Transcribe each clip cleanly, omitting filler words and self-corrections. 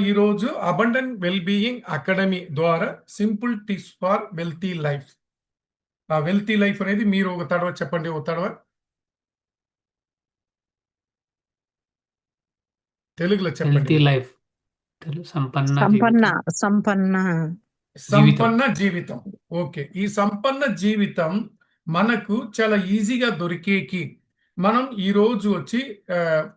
ఈరోజు abundant well being academy ద్వారా simple tips for wealthy life. ఆ వెల్తీ లైఫ్ అనేది మీరు ఒక తడవ చెప్పండి. ఒక తడవ తెలుగులో చెప్పండి. హెల్తీ లైఫ్ సంపన్న సంపన్న జీవితం సంపన్న జీవితం సంపన్న జీవితం. ఓకే, ఈ సంపన్న జీవితం మనకు చాలా ఈజీగా దొరికేకి మనం ఈ రోజు వచ్చి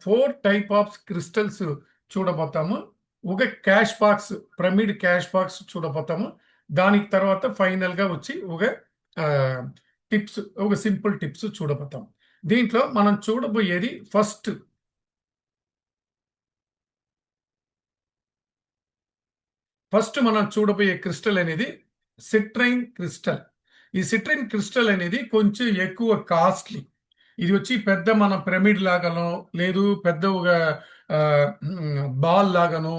4 టైప్ ఆఫ్ క్రిస్టల్స్ చూడబోతాము. ఒక cash box, pyramid cash box చూడబోతాము. దానికి తర్వాత ఫైనల్ గా వచ్చి ఒక టిప్స్, ఒక సింపుల్ టిప్స్ చూడబోతాం. దీంట్లో మనం చూడబోయేది ఫస్ట్ మనం చూడబోయే క్రిస్టల్ అనేది సిట్రైన్ క్రిస్టల్. ఈ సిట్రైన్ క్రిస్టల్ అనేది కొంచెం ఎక్కువ కాస్ట్లీ. ఇది వచ్చి పెద్ద మన పిరమిడ్ లాగానో లేదు పెద్ద ఒక బాల్ లాగానో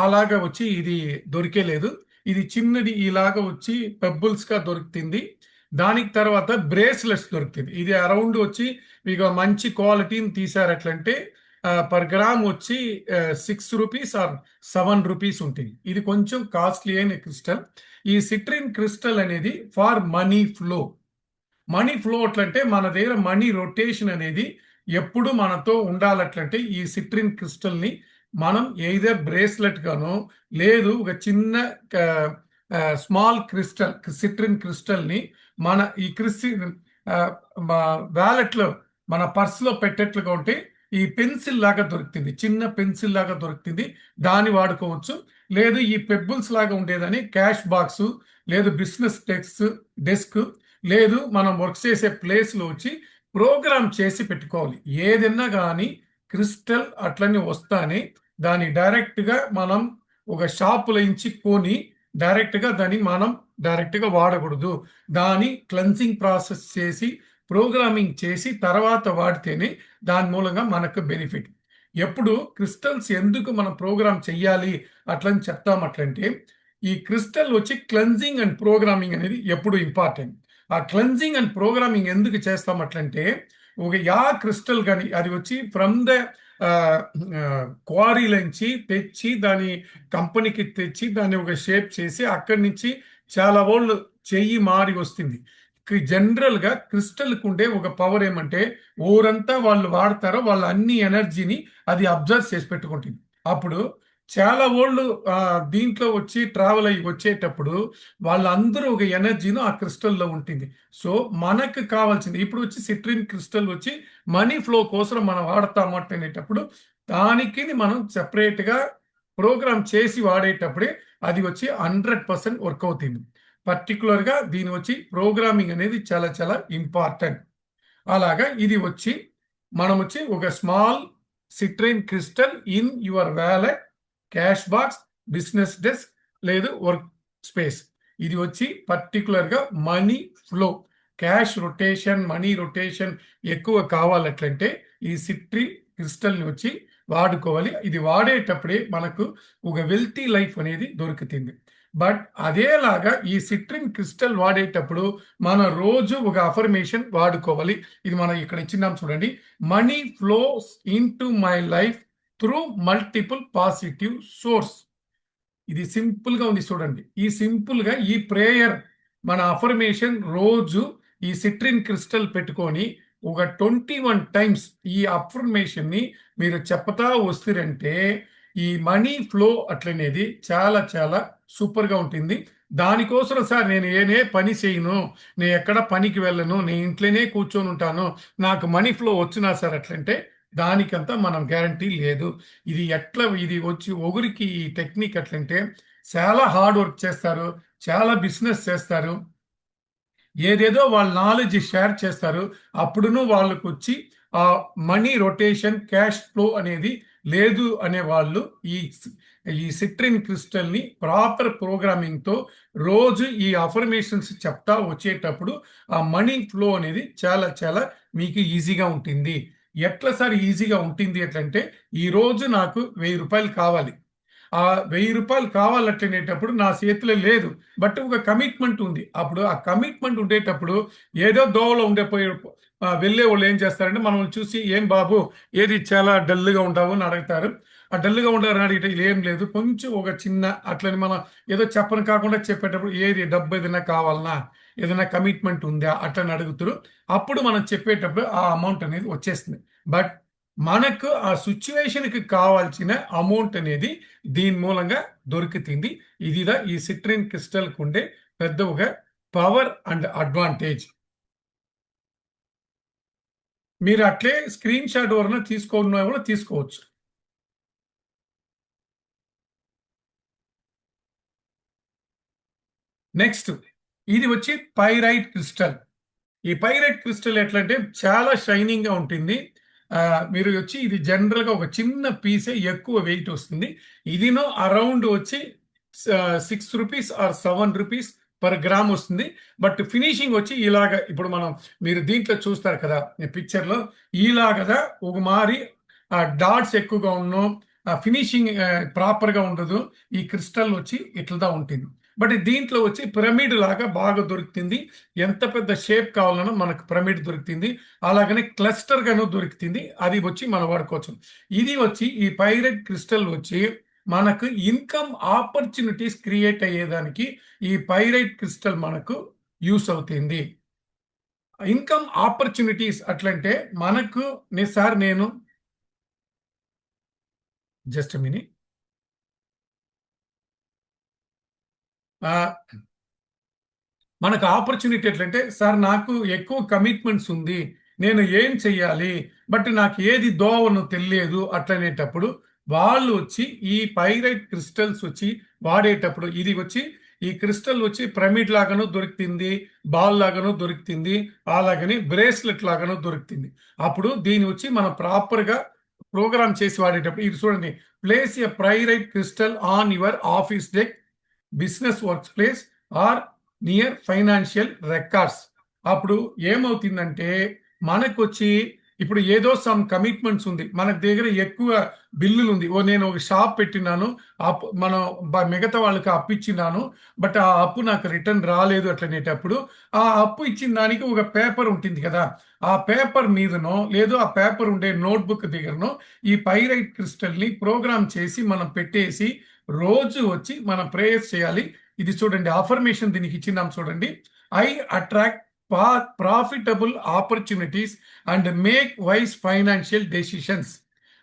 అలాగా వచ్చి ఇది దొరికేలేదు. ఇది చిన్నది ఇలాగా వచ్చి పెబ్బుల్స్ గా దొరుకుతుంది. దానికి తర్వాత బ్రేస్లెట్స్ దొరుకుతుంది. ఇది అరౌండ్ వచ్చి మీకు మంచి క్వాలిటీని తీసారట్లంటే పర్ గ్రామ్ వచ్చి 6 రూపీస్ ఆర్ 7 రూపీస్ ఉంటుంది. ఇది కొంచెం కాస్ట్లీ అయిన క్రిస్టల్. ఈ సిట్రిన్ క్రిస్టల్ అనేది for money flow. Money flow అట్లంటే మన దగ్గర మనీ రొటేషన్ అనేది ఎప్పుడు మనతో ఉండాలట్లంటే ఈ సిట్రిన్ క్రిస్టల్ ని మనం ఎయిదర్ బ్రేస్లెట్ గానో లేదు ఒక చిన్న స్మాల్ క్రిస్టల్ సిట్రిన్ క్రిస్టల్ ని మన ఈ వ్యాలెట్ లో మన పర్స్ లో పెట్టేట్లుగా ఉంటే ఈ పెన్సిల్ లాగా దొరుకుతుంది, చిన్న పెన్సిల్ లాగా దొరుకుతుంది. దాన్ని వాడుకోవచ్చు. లేదు ఈ పెబ్బుల్స్ లాగా ఉండేదని క్యాష్ బాక్స్ లేదు బిజినెస్ డెస్క్ లేదు మనం వర్క్ చేసే ప్లేస్ లో వచ్చి ప్రోగ్రామ్ చేసి పెట్టుకోవాలి. ఏదన్నా కానీ క్రిస్టల్ అట్లనే వస్తానే దాన్ని డైరెక్ట్ గా మనం ఒక షాపులో నుంచి కొని డైరెక్ట్ గా దాన్ని మనం డైరెక్ట్ గా వాడకూడదు. దాని క్లెన్సింగ్ ప్రాసెస్ చేసి ప్రోగ్రామింగ్ చేసి తర్వాత వాడితేనే దాని మూలంగా మనకు బెనిఫిట్. ఎప్పుడు క్రిస్టల్స్ ఎందుకు మనం ప్రోగ్రామ్ చెయ్యాలి అట్లని చెప్తామట్లంటే ఈ క్రిస్టల్ వచ్చి క్లెన్జింగ్ అండ్ ప్రోగ్రామింగ్ అనేది ఎప్పుడు ఇంపార్టెంట్. ఆ క్లెన్జింగ్ అండ్ ప్రోగ్రామింగ్ ఎందుకు చేస్తామట్లంటే ఒక క్రిస్టల్ కానీ అది వచ్చి ఫ్రమ్ ద క్వారీలోంచి తెచ్చి దాని కంపెనీకి తెచ్చి దాన్ని ఒక షేప్ చేసి అక్కడి నుంచి చాలా వాళ్ళు చెయ్యి మారి వస్తుంది. జనరల్ గా క్రిస్టల్ కుండే ఒక పవర్ ఏమంటే ఊరంతా వాళ్ళు వాడతారో వాళ్ళ అన్ని ఎనర్జీని అది అబ్జర్వ్ చేసి పెట్టుకుంటుంది. అప్పుడు చాలా వాళ్ళు దీంట్లో వచ్చి ట్రావెల్ అయ్యి వచ్చేటప్పుడు వాళ్ళందరూ ఒక ఎనర్జీను ఆ క్రిస్టల్లో ఉంటుంది. సో మనకు కావాల్సింది ఇప్పుడు వచ్చి సిట్రిన్ క్రిస్టల్ వచ్చి మనీ ఫ్లో కోసం మనం వాడతామనేటప్పుడు దానికి మనం సెపరేట్ గా ప్రోగ్రామ్ చేసి వాడేటప్పుడే అది వచ్చి 100% వర్క్ అవుతుంది. పర్టికులర్ గా దీని వచ్చి ప్రోగ్రామింగ్ అనేది చాలా చాలా ఇంపార్టెంట్. అలాగా ఇది వచ్చి మనం వచ్చి ఒక small citrine crystal in your wallet, cash box, business desk లేదు వర్క్ స్పేస్. ఇది వచ్చి పర్టికులర్ గా money flow, cash rotation, money rotation ఎక్కువ కావాలట్లంటే ఈ సిట్రిన్ క్రిస్టల్ ని వచ్చి వాడుకోవాలి. ఇది వాడేటప్పుడే మనకు ఒక వెల్తీ లైఫ్ అనేది దొరుకుతుంది. బట్ అదేలాగా ఈ సిట్రిన్ క్రిస్టల్ వాడేటప్పుడు మన రోజు ఒక అఫర్మేషన్ వాడుకోవాలి. ఇది మనం ఇక్కడ ఇచ్చినాం చూడండి. Money flows in to my life through multiple positive source. ఇది సింపుల్ గా ఉంది చూడండి. ఈ సింపుల్ గా ఈ ప్రేయర్ మన అఫర్మేషన్ రోజు ఈ సిట్రిన్ క్రిస్టల్ పెట్టుకొని ఒక 21 టైమ్స్ ఈ అఫర్మేషన్ ని మీరు చెప్తా వస్తారంటే ఈ మనీ ఫ్లో అట్లనేది చాలా చాలా సూపర్ గా ఉంటుంది. దానికోసం సార్ నేను ఏనే పని చేయను, నేను ఎక్కడ పనికి వెళ్ళను, నేను ఇంట్లోనే కూర్చొని ఉంటాను, నాకు మనీ ఫ్లో వచ్చినా సార్ అట్లంటే దానికంతా మనం గ్యారంటీ లేదు. ఇది ఇది వచ్చి ఒకరికి ఈ టెక్నిక్ అట్లంటే చాలా హార్డ్ వర్క్ చేస్తారు, చాలా బిజినెస్ చేస్తారు, ఏదేదో వాళ్ళ నాలెడ్జ్ షేర్ చేస్తారు. అప్పుడును వాళ్ళకు వచ్చి ఆ మనీ రొటేషన్, క్యాష్ ఫ్లో అనేది లేదు అనే వాళ్ళు ఈ సిట్రిన్ క్రిస్టల్ ని ప్రాపర్ ప్రోగ్రామింగ్ తో రోజు ఈ అఫర్మేషన్స్ చెప్తా వచ్చేటప్పుడు ఆ మనీ ఫ్లో అనేది చాలా చాలా మీకు ఈజీగా ఉంటుంది. ఎట్లా సార్ ఈజీగా ఉంటుంది ఎట్లంటే ఈ రోజు నాకు 1000 రూపాయలు కావాలి. ఆ 1000 రూపాయలు కావాలనేటప్పుడు నా చేతిలో లేదు, బట్ ఒక కమిట్మెంట్ ఉంది. అప్పుడు ఆ కమిట్మెంట్ ఉండేటప్పుడు ఏదో దోవలో వెళ్ళే వాళ్ళు ఏం చేస్తారంటే మనం చూసి ఏం బాబు ఏది చాలా డల్గా ఉంటావు అని అడుగుతారు. ఆ డల్గా ఉండరు అడిగితే ఏం లేదు, కొంచెం ఒక చిన్న అట్లని మనం ఏదో చెప్పని కాకుండా చెప్పేటప్పుడు ఏది డబ్బు ఏదైనా కావాలనా, ఏదైనా కమిట్మెంట్ ఉందా అట్లని అడుగుతారు. అప్పుడు మనం చెప్పేటప్పుడు ఆ అమౌంట్ అనేది వచ్చేస్తుంది. బట్ మనకు ఆ సిచ్యువేషన్కి కావాల్సిన అమౌంట్ అనేది దీని మూలంగా దొరుకుతుంది. ఇదిదా ఈ సిట్రిన్ క్రిస్టల్కి ఉండే పెద్ద ఒక పవర్ అండ్ అడ్వాంటేజ్. మీరు అట్లే స్క్రీన్ షాట్ ఎవరైనా తీసుకోవాలన్నా కూడా తీసుకోవచ్చు. నెక్స్ట్ ఇది వచ్చి పైరైట్ క్రిస్టల్. ఈ పైరైట్ క్రిస్టల్ ఎట్లా అంటే చాలా షైనింగ్ గా ఉంటుంది. మీరు వచ్చి ఇది జనరల్ గా ఒక చిన్న పీసే ఎక్కువ వెయిట్ వస్తుంది. ఇదిను అరౌండ్ వచ్చి 6 rupees or 7 rupees per gram వస్తుంది. బట్ ఫినిషింగ్ వచ్చి ఇలాగ ఇప్పుడు మీరు దీంట్లో చూస్తారు కదా పిక్చర్ లో, ఇలాగదా ఒక మారి డాట్స్ ఎక్కువగా ఉన్ను, ఫినిషింగ్ ప్రాపర్ గా ఉండదు. ఈ క్రిస్టల్ వచ్చి ఇట్లా ఉంటుంది. బట్ దీంట్లో వచ్చి పిరమిడ్ లాగా బాగా దొరుకుతుంది. ఎంత పెద్ద షేప్ కావాలన్నా మనకు పిరమిడ్ దొరుకుతుంది. అలాగనే క్లస్టర్ గాను దొరుకుతుంది. అది వచ్చి మనం వాడుకోవచ్చు. ఇది వచ్చి ఈ పైరైట్ క్రిస్టల్ వచ్చి మనకు ఇన్కమ్ ఆపర్చునిటీస్ క్రియేట్ అయ్యేదానికి ఈ పైరైట్ క్రిస్టల్ మనకు యూస్ అవుతుంది. ఇన్కమ్ ఆపర్చునిటీస్ అట్లంటే మనకు నేను జస్ట్ మినిట్ మనకు ఆపర్చునిటీ ఎట్లంటే, సార్ నాకు ఎక్కువ కమిట్మెంట్స్ ఉంది, నేను ఏం చెయ్యాలి, బట్ నాకు ఏది దోవను తెలియదు అట్లనేటప్పుడు వాళ్ళు వచ్చి ఈ పైరైట్ క్రిస్టల్స్ వచ్చి వాడేటప్పుడు ఇది వచ్చి ఈ క్రిస్టల్ వచ్చి ప్రమిడ్ లాగాను దొరుకుతుంది, బాల్ లాగాను దొరుకుతుంది, అలాగని బ్రేస్లెట్ లాగాను దొరుకుతుంది. అప్పుడు దీని వచ్చి మనం ప్రాపర్గా ప్రోగ్రామ్ చేసి వాడేటప్పుడు ఇది చూడండి, place a pyrite crystal on your office desk, business work place or near financial records. అప్పుడు ఏమవుతుందంటే మనకు వచ్చి ఇప్పుడు ఏదో సమ్ కమిట్మెంట్స్ ఉంది, మన దగ్గర ఎక్కువ బిల్లులు ఉంది, నేను ఒక షాప్ పెట్టినాను, మనం మిగతా వాళ్ళకి అప్పు ఇచ్చినాను, బట్ ఆ అప్పు నాకు రిటర్న్ రాలేదు అట్లనేటప్పుడు ఆ అప్పు ఇచ్చిన దానికి ఒక పేపర్ ఉంటుంది కదా, ఆ పేపర్ మీదనో లేదు ఆ పేపర్ ఉండే నోట్బుక్ దగ్గరనో ఈ పైరైట్ క్రిస్టల్ ని ప్రోగ్రామ్ చేసి మనం పెట్టేసి రోజు వచ్చి మనం ప్రేయర్స్ చేయాలి. ఇది చూడండి, అఫర్మేషన్ దీనికి ఇచ్చినాం చూడండి, I attract profitable opportunities and make wise financial decisions.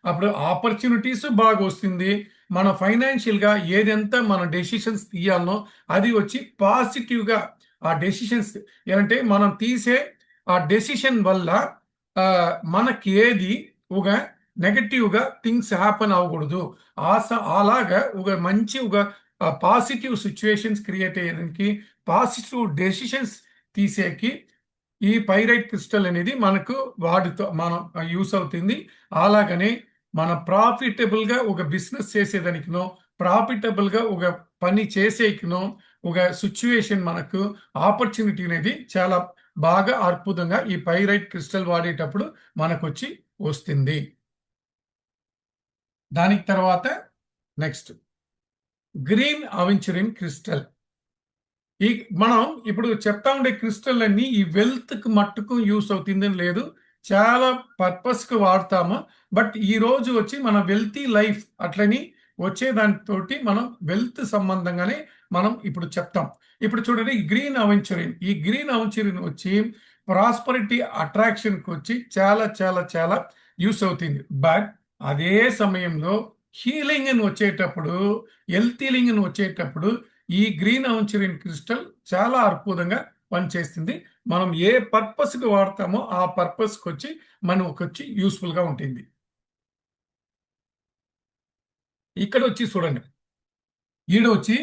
అప్పుడు ఆపర్చునిటీస్ బాగా వస్తుంది, మన ఫైనాన్షియల్ గా ఏదెంత మన డెసిషన్స్ తీయాలనో అది వచ్చి పాజిటివ్ గా ఆ డెసిషన్స్ ఏంటంటే మనం తీసే ఆ డెసిషన్ వల్ల మనకి ఏది ఒక నెగటివ్ గా థింగ్స్ హ్యాపన్ అవ్వకూడదు. అలాగా ఒక మంచి ఒక పాజిటివ్ సిచ్యువేషన్స్ క్రియేట్ అయ్యేదానికి, పాజిటివ్ డెసిషన్స్ తీసేకి ఈ పైరైట్ క్రిస్టల్ అనేది మనకు మనం యూస్ అవుతుంది. అలాగనే మన ప్రాఫిటబుల్ గా ఒక బిజినెస్ చేసేదానికినో, ప్రాఫిటబుల్ గా ఒక పని చేసేకినో ఒక సిచ్యువేషన్ మనకు ఆపర్చునిటీ అనేది చాలా బాగా అద్భుతంగా ఈ పైరైట్ క్రిస్టల్ వాడేటప్పుడు మనకు వచ్చి వస్తుంది. దానికి తర్వాత నెక్స్ట్ గ్రీన్ అవెంచరిన్ క్రిస్టల్. ఈ మనం ఇప్పుడు చెప్తా ఉండే క్రిస్టల్ అన్ని ఈ వెల్త్ కి మట్టుకు యూస్ అవుతుందని లేదు, చాలా పర్పస్ కు వాడతాము. బట్ ఈ రోజు వచ్చి మన వెల్తీ లైఫ్ అట్లని వచ్చే దానితోటి మనం వెల్త్ సంబంధంగానే మనం ఇప్పుడు చెప్తాం. ఇప్పుడు చూడండి, ఈ గ్రీన్ అవెంచరిన్ వచ్చి ప్రాస్పరిటీ అట్రాక్షన్ కి వచ్చి చాలా చాలా చాలా యూస్ అవుతుంది. బట్ అదే సమయంలో హీలింగ్ అని వచ్చేటప్పుడు, హెల్త్ హీలింగ్ అని వచ్చేటప్పుడు ఈ గ్రీన్ అవెంచరిన్ క్రిస్టల్ చాలా అద్భుతంగా పనిచేస్తుంది. మనం ఏ పర్పస్ కి వాడతామో ఆ పర్పస్ కి వచ్చి మనకు వచ్చి యూస్ఫుల్ గా ఉంటుంది. ఇక్కడ వచ్చి చూడండి, ఈడొచ్చి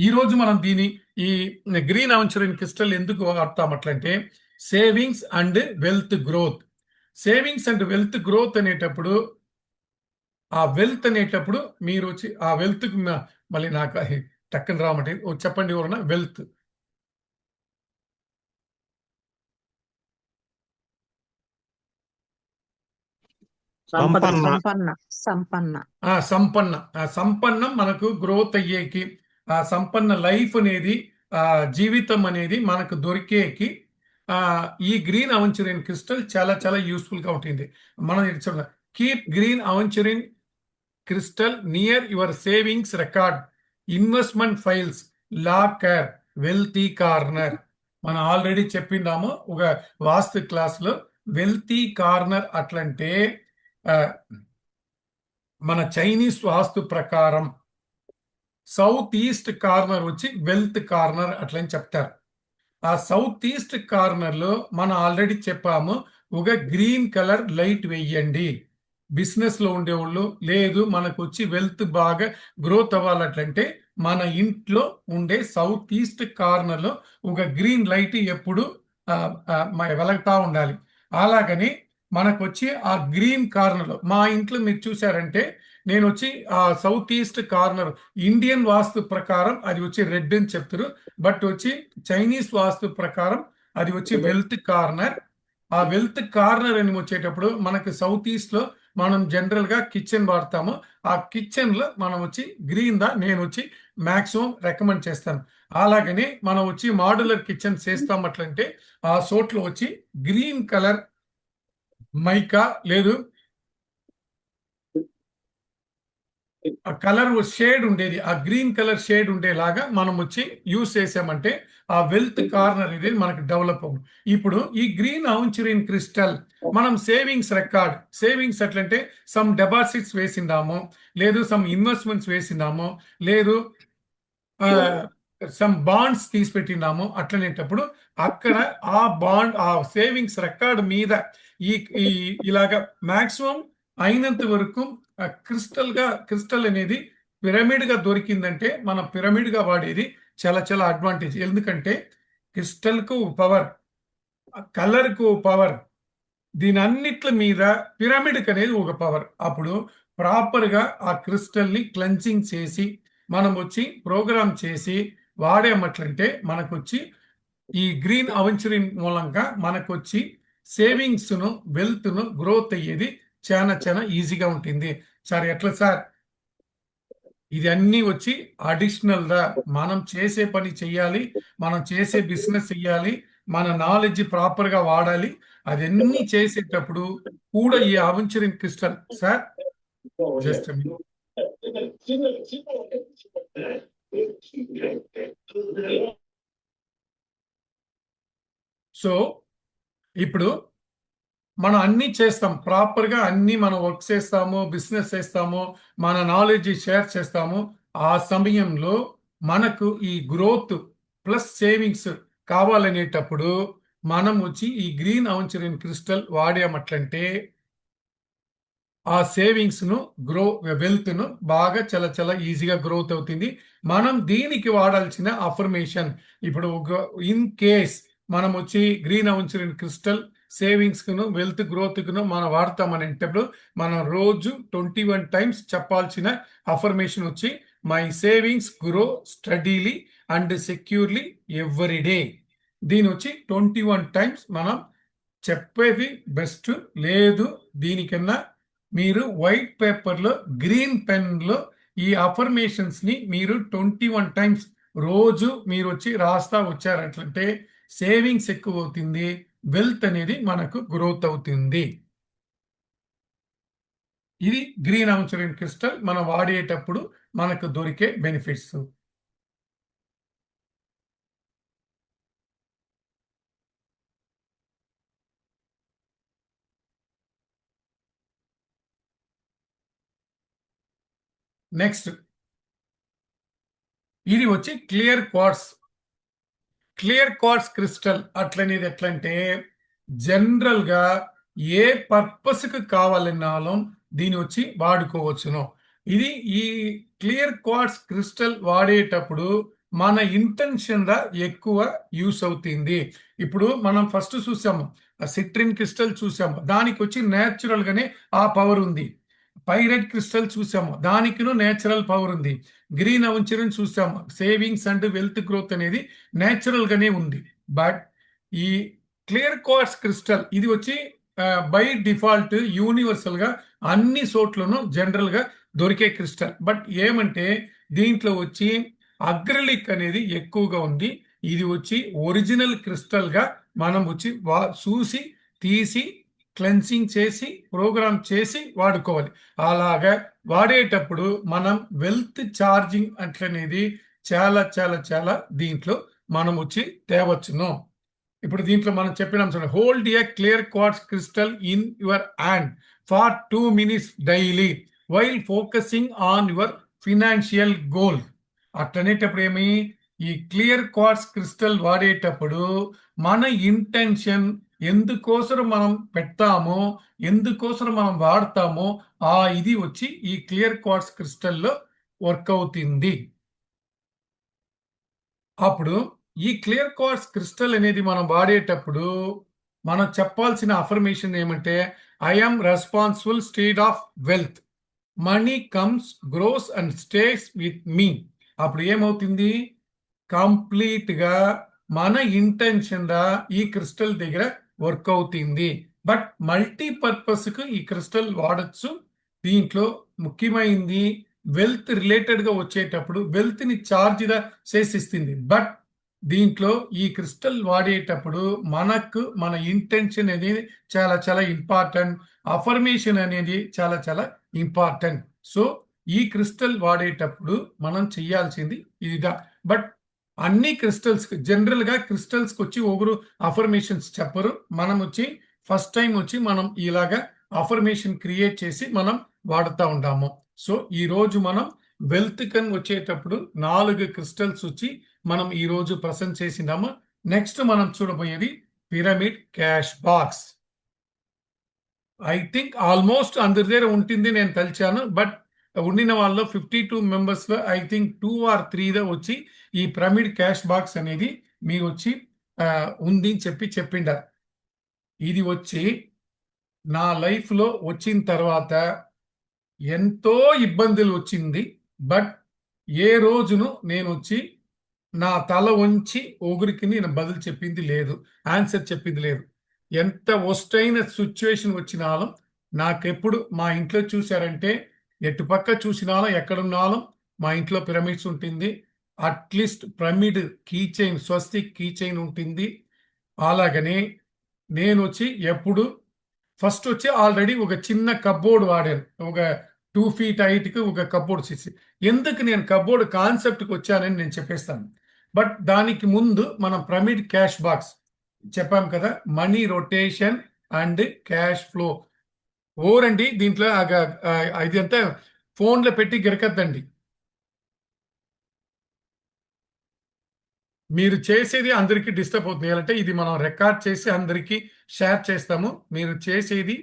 ఈ రోజు మనం ఈ గ్రీన్ అవెంచరిన్ క్రిస్టల్ ఎందుకు వాడతాం అట్లంటే savings and wealth growth. Savings and wealth growth అనేటప్పుడు ఆ వెల్త్ అనేటప్పుడు మీరు వచ్చి ఆ వెల్త్ మళ్ళీ నాకు టక్కన రామంటే చెప్పండి ఎవరన్నా వెల్త్. సంపన్నం మనకు గ్రోత్ అయ్యేకి, ఆ సంపన్న లైఫ్ అనేది, ఆ జీవితం అనేది మనకు దొరికేకి ఈ గ్రీన్ అవెంచరిన్ క్రిస్టల్ చాలా చాలా యూస్ఫుల్ గా ఉంటుంది. మనం keep green అవెంచరిన్ crystal near your savings record, investment files, locker, wealthy corner. మనం ఆల్రెడీ చెప్పిందాము ఒక వాస్తు క్లాస్లో. వెల్తీ కార్నర్ అట్లంటే మన చైనీస్ వాస్తు ప్రకారం సౌత్ ఈస్ట్ కార్నర్ వచ్చి వెల్త్ కార్నర్ అట్లని చెప్తారు. ఆ సౌత్ ఈస్ట్ కార్నర్ లో మనం ఆల్రెడీ చెప్పాము, ఒక గ్రీన్ కలర్ లైట్ వెయ్యండి. బిజినెస్ లో ఉండేవాళ్ళు, లేదు మనకు వచ్చి వెల్త్ బాగా గ్రోత్ అవ్వాలంటే మన ఇంట్లో ఉండే సౌత్ ఈస్ట్ కార్నర్ లో ఒక గ్రీన్ లైట్ ఎప్పుడు వెలుగుతా ఉండాలి. అలాగని మనకు వచ్చి ఆ గ్రీన్ కార్నర్ లో మా ఇంట్లో మీరు చూసారంటే, నేను వచ్చి ఆ సౌత్ ఈస్ట్ కార్నర్ ఇండియన్ వాస్తు ప్రకారం అది వచ్చి రెడ్ అని చెప్తారు, బట్ వచ్చి చైనీస్ వాస్తు ప్రకారం అది వచ్చి వెల్త్ కార్నర్. ఆ వెల్త్ కార్నర్ అని వచ్చేటప్పుడు మనకి సౌత్ ఈస్ట్ లో మనం జనరల్ గా కిచెన్ వాడతాము. ఆ కిచెన్ లో మనం వచ్చి గ్రీన్ నేను వచ్చి మాక్సిమం రికమెండ్ చేస్తాను. అలాగని మనం వచ్చి మాడ్యులర్ కిచెన్ చేస్తాం అట్లంటే ఆ చోట్లో వచ్చి గ్రీన్ కలర్ మైకా లేదు ఆ కలర్ షేడ్ ఉండేది, ఆ గ్రీన్ కలర్ షేడ్ ఉండేలాగా మనం వచ్చి యూస్ చేసామంటే ఆ వెల్త్ కార్నర్ అనేది మనకు డెవలప్ అవుతుంది. ఇప్పుడు ఈ గ్రీన్ అవెంచురిన్ క్రిస్టల్ మనం సేవింగ్స్ రికార్డ్, సేవింగ్స్ ఎట్లంటే సమ్ డిపాజిట్స్ వేసిందాము, లేదు సమ్ ఇన్వెస్ట్మెంట్స్ వేసిందాము, లేదు సమ్ బాండ్స్ తీసి పెట్టినాము అట్లనేటప్పుడు అక్కడ ఆ బాండ్ ఆ సేవింగ్స్ రికార్డ్ మీద ఈ ఇలాగా మాక్సిమం అయినంత వరకు క్రిస్టల్ అనేది పిరమిడ్ గా దొరికిందంటే మనం పిరమిడ్ గా వాడేది చాలా చాలా అడ్వాంటేజ్. ఎందుకంటే క్రిస్టల్ కు పవర్, కలర్ కు పవర్, దీని అన్నిట్ల మీద పిరమిడ్ అనేది ఒక పవర్. అప్పుడు ప్రాపర్ గా ఆ క్రిస్టల్ ని క్లెన్సింగ్ చేసి మనం వచ్చి ప్రోగ్రామ్ చేసి వాడేమట్లంటే మనకు వచ్చి ఈ గ్రీన్ అవెంచురిన్ మూలంగా మనకు వచ్చి సేవింగ్స్ ను వెల్త్ ను గ్రోత్ అయ్యేది చాలా చాలా ఈజీగా ఉంటుంది. సార్ ఎట్లా సార్? ఇది అన్ని వచ్చి అడిషనల్ గా మనం చేసే పని చెయ్యాలి, మనం చేసే బిజినెస్ చెయ్యాలి, మన నాలెడ్జ్ ప్రాపర్ గా వాడాలి. అదన్నీ చేసేటప్పుడు కూడా ఈ aventurine crystal sir just so ఇప్పుడు మనం అన్ని చేస్తాం, ప్రాపర్ గా అన్ని మనం వర్క్ చేస్తాము, బిజినెస్ చేస్తాము, మన నాలెడ్జ్ షేర్ చేస్తాము. ఆ సమయంలో మనకు ఈ గ్రోత్ ప్లస్ సేవింగ్స్ కావాలనేటప్పుడు మనం వచ్చి ఈ గ్రీన్ అవెంచురిన్ క్రిస్టల్ వాడామట్లంటే ఆ సేవింగ్స్ ను వెల్త్ ను బాగా చాలా చాలా ఈజీగా గ్రోత్ అవుతుంది. మనం దీనికి వాడాల్సిన అఫర్మేషన్, ఇప్పుడు ఇన్ కేస్ మనం వచ్చి గ్రీన్ అవెంచురిన్ క్రిస్టల్ సేవింగ్స్ కును వెల్త్ గ్రోత్ కును మనం వాడతామనేటప్పుడు మనం రోజు 21 టైమ్స్ చెప్పాల్సిన అఫర్మేషన్ వచ్చి my savings grow steadily and securely every day. దీని వచ్చి 21 టైమ్స్ మనం చెప్పేది బెస్ట్. లేదు దీనికన్నా మీరు వైట్ పేపర్లో గ్రీన్ పెన్లో ఈ అఫర్మేషన్స్ ని మీరు 21 టైమ్స్ రోజు మీరు వచ్చి రాస్తా వచ్చారట్లంటే సేవింగ్స్ ఎక్కువ అవుతుంది, వెల్త్ అనేది మనకు గ్రోత్ అవుతుంది. ఇది గ్రీన్ అవెంచురిన్ క్రిస్టల్ మనం వాడేటప్పుడు మనకు దొరికే బెనిఫిట్స్. నెక్స్ట్ ఇది వచ్చి క్లియర్ క్వార్ట్స్ క్రిస్టల్ అట్లనేది ఎట్లంటే జనరల్ గా ఏ పర్పస్ కు కావాలన్నాலும் దీని వచ్చి వాడుకోవచ్చును. ఇది ఈ క్లియర్ క్వార్ట్స్ క్రిస్టల్ వాడేటప్పుడు మన ఇంటెన్షన్ గా ఎక్కువ యూస్ అవుతుంది. ఇప్పుడు మనం ఫస్ట్ చూసాము సిట్రిన్ క్రిస్టల్ చూసాము, దానికి వచ్చి నేచురల్ గానే ఆ పవర్ ఉంది. పైరైట్ క్రిస్టల్ చూసాము, దానికి నేచురల్ పవర్ ఉంది. గ్రీన్ అవెంచురిన్ చూసాము, సేవింగ్స్ అండ్ వెల్త్ గ్రోత్ అనేది నేచురల్ గానే ఉంది. బట్ ఈ క్లియర్ క్వార్ట్స్ క్రిస్టల్ ఇది వచ్చి బై డిఫాల్ట్ యూనివర్సల్ గా అన్ని చోట్లను జనరల్ గా దొరికే క్రిస్టల్. బట్ ఏమంటే దీంట్లో వచ్చి అగ్రిలిక్ అనేది ఎక్కువగా ఉంది. ఇది వచ్చి ఒరిజినల్ క్రిస్టల్ గా మనం వచ్చి చూసి తీసి క్లెన్సింగ్ చేసి ప్రోగ్రామ్ చేసి వాడుకోవాలి. అలాగా వాడేటప్పుడు మనం వెల్త్ ఛార్జింగ్ అట్లనేది చాలా చాలా చాలా దీంట్లో మనం వచ్చి తేవచ్చును. ఇప్పుడు దీంట్లో మనం చెప్పిన అంశం hold a clear quartz crystal in your hand for 2 minutes daily while focusing on your financial goal. అట్లనేటప్పుడు ఏమి ఈ క్లియర్ క్వార్ట్జ్ క్రిస్టల్ వాడేటప్పుడు మన ఇంటెన్షన్ ఎందుకోసం మనం పెడతామో ఎందుకోసం మనం వాడతామో ఆ ఇది వచ్చి ఈ క్లియర్ క్వార్ట్జ్ క్రిస్టల్లో వర్క్ అవుతుంది. అప్పుడు ఈ క్లియర్ క్వార్ట్జ్ క్రిస్టల్ అనేది మనం వాడేటప్పుడు మనం చెప్పాల్సిన అఫర్మేషన్ ఏమంటే I am responsible state of wealth, money comes grows and stays with me. అప్పుడు ఏమవుతుంది కంప్లీట్ గా మన ఇంటెన్షన్ గా ఈ క్రిస్టల్ దగ్గర వర్క్ అవుతుంది. బట్ మల్టీపర్పస్ కు ఈ క్రిస్టల్ వాడచ్చు. దీంట్లో ముఖ్యమైనది వెల్త్ రిలేటెడ్ గా వచ్చేటప్పుడు వెల్త్ ని చార్జ్ గా చేసిస్తుంది. బట్ దీంట్లో ఈ క్రిస్టల్ వాడేటప్పుడు మనకు మన ఇంటెన్షన్ అనేది చాలా చాలా ఇంపార్టెంట్. అఫర్మేషన్ అనేది చాలా చాలా ఇంపార్టెంట్. సో ఈ క్రిస్టల్ వాడేటప్పుడు మనం చేయాల్సింది ఇదిగా. బట్ అన్ని క్రిస్టల్స్ జనరల్ గా క్రిస్టల్స్ వచ్చి ఒకరు అఫర్మేషన్స్ చెప్పరు. మనం వచ్చి ఫస్ట్ టైం వచ్చి మనం ఇలాగా అఫర్మేషన్ క్రియేట్ చేసి మనం వాడుతూ ఉంటాము. సో ఈ రోజు మనం వెల్త్ కన్ వచ్చేటప్పుడు 4 క్రిస్టల్స్ వచ్చి మనం ఈ రోజు ప్రజెంట్ చేసినాము. నెక్స్ట్ మనం చూడబోయేది pyramid cash box. I think almost అందరి దగ్గర ఉంటుంది నేను తలిచాను. బట్ ఉండిన వాళ్ళలో 52 మెంబర్స్ లో ఐ థింక్ 2 or 3 వచ్చి ఈ పిరమిడ్ క్యాష్ బాక్స్ అనేది మీరు వచ్చి ఉంది అని చెప్పిండారు. ఇది వచ్చి నా లైఫ్ లో వచ్చిన తర్వాత ఎంతో ఇబ్బందులు వచ్చింది. బట్ ఏ రోజును నేను వచ్చి నా తల వంచి ఒకరికి నేను బదులు చెప్పింది లేదు, ఆన్సర్ చెప్పింది లేదు. ఎంత వస్తైన సిచ్యువేషన్ వచ్చినాலும் నాకెప్పుడు మా ఇంట్లో చూశారంటే ఎటుపక్క చూసినాலும் ఎక్కడున్నాலும் మా ఇంట్లో పిరమిడ్స్ ఉంటుంది. అట్లీస్ట్ పిరమిడ్ కీ చైన్ స్వస్తిక్ కీ చైన్ ఉంటుంది. అలాగనే నేను వచ్చి ఎప్పుడు ఫస్ట్ వచ్చి ఆల్రెడీ ఒక చిన్న కబ్బోర్డ్ వాడాను. ఒక 2 feet హైట్కి ఒక కబ్బోర్డ్ చేసి ఎందుకు నేను కబ్బోర్డ్ కాన్సెప్ట్కి వచ్చానని నేను చెప్పేస్తాను. బట్ దానికి ముందు మనం పిరమిడ్ క్యాష్ బాక్స్ చెప్పాం కదా, money rotation and cash flow. ఓరండి దీంట్లో ఇది అంతా ఫోన్లో పెట్టి గిరకద్దండి. మీరు చేసేది అందరికీ డిస్టర్బ్ అవుతుంది. అంటే ఇది మనం రికార్డ్ చేసి అందరికీ షేర్ చేస్తాము. మీరు చేసేది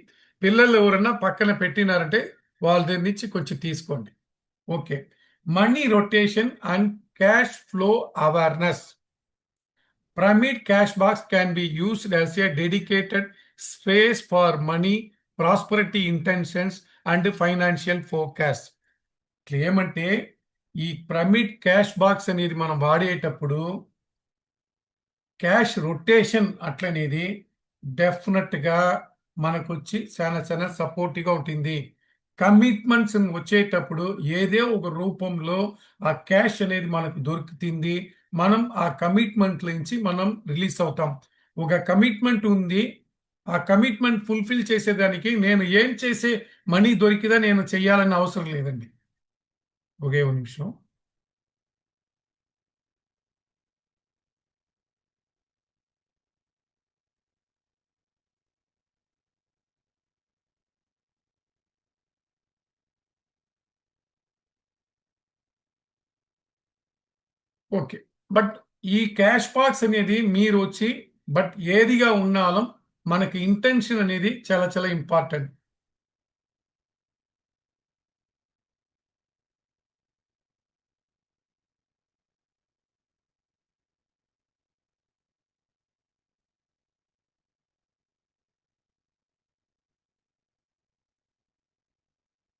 పిల్లలు ఎవరన్నా పక్కన పెట్టినారంటే వాళ్ళ దగ్గర నుంచి కొంచెం తీసుకోండి. Okay, money rotation and cash flow awareness. Pyramid cash box can be used as a dedicated space for money, prosperity intentions and financial forecast. ఏమంటే ఈ పిరమిడ్ క్యాష్ బాక్స్ అనేది మనం వాడేటప్పుడు క్యాష్ రొటేషన్ అట్లనేది డెఫినెట్ గా మనకు వచ్చి చాలా చాలా సపోర్టివ్గా ఉంటుంది. కమిట్మెంట్స్ వచ్చేటప్పుడు ఏదో ఒక రూపంలో ఆ క్యాష్ అనేది మనకు దొరుకుతుంది. మనం ఆ కమిట్మెంట్ నుంచి మనం రిలీజ్ అవుతాం. ఒక కమిట్మెంట్ ఉంది, ఆ కమిట్మెంట్ ఫుల్ఫిల్ చేసేదానికి నేను ఏం చేసే మనీ దొరికిదా నేను చెయ్యాలని అవసరం లేదండి. ఒకే ఒక నిమిషం. ఓకే, బట్ ఈ క్యాష్ బాక్స్ అనేది మీరు వచ్చి బట్ ఏదిగా ఉన్నాலும் మనకి ఇంటెన్షన్ అనేది చాలా చాలా ఇంపార్టెంట్.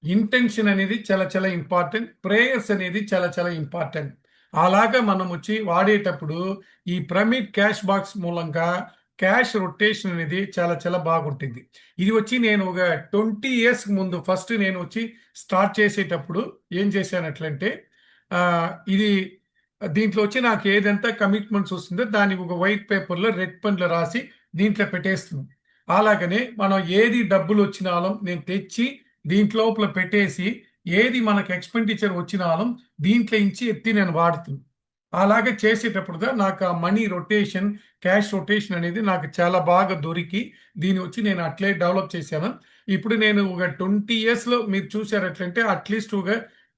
ఇంటెన్షన్ అనేది చాలా చాలా ఇంపార్టెంట్. ప్రేయర్స్ అనేది చాలా చాలా ఇంపార్టెంట్. అలాగా మనం వచ్చి వాడేటప్పుడు ఈ పిరమిడ్ క్యాష్ బాక్స్ మూలంగా క్యాష్ రొటేషన్ అనేది చాలా చాలా బాగుంటుంది. ఇది వచ్చి నేను ఒక 20 years ముందు ఫస్ట్ నేను వచ్చి స్టార్ట్ చేసేటప్పుడు ఏం చేశానట్లంటే ఇది దీంట్లో వచ్చి నాకు ఏదంతా కమిట్మెంట్స్ వస్తుందో దాన్ని ఒక వైట్ పేపర్లో రెడ్ పెన్లో రాసి దీంట్లో పెట్టేస్తున్నాను. అలాగనే మనం ఏది డబ్బులు వచ్చినాలో నేను తెచ్చి దీంట్లోపల పెట్టేసి ఏది మనకు ఎక్స్పెండిచర్ వచ్చినాలో దీంట్లో ఇచ్చి ఎత్తి నేను వాడుతుంది. అలాగే చేసేటప్పుడుగా నాకు ఆ మనీ రొటేషన్, క్యాష్ రొటేషన్ అనేది నాకు చాలా బాగా దొరికి దీన్ని వచ్చి నేను అట్లే డెవలప్ చేశాను. ఇప్పుడు నేను ఒక 20 ఇయర్స్‌లో మీరు చూసారట్లంటే అట్‌లీస్ట్ ఒక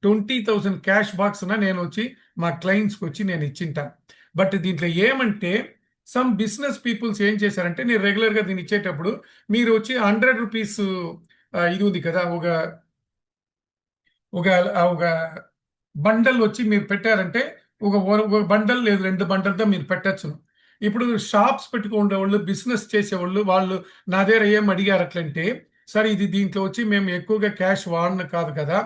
20,000 క్యాష్ బాక్స్‌న నేను వచ్చి మా క్లయింట్స్‌కి వచ్చి నేను ఇచ్చింటాను. బట్ దీంట్లో ఏమంటే సమ్ బిజినెస్ పీపుల్స్ ఏం చేశారంటే నేను రెగ్యులర్‌గా దీన్ని ఇచ్చేటప్పుడు మీరు వచ్చి రూ. 100 ఇది ఉంది కదా! ఒక ఒక బండల్ వచ్చి మీరు పెట్టారంటే ఒక బండల్ లేదు 2 బండల్‌తో మీరు పెట్టొచ్చును. ఇప్పుడు షాప్స్ పెట్టుకునేవాళ్ళు, బిజినెస్ చేసేవాళ్ళు వాళ్ళు నా దగ్గర ఏం అడిగారు అట్లంటే, "సార్ ఇది దీంట్లో వచ్చి మేము ఎక్కువగా క్యాష్ వాడను కాదు కదా!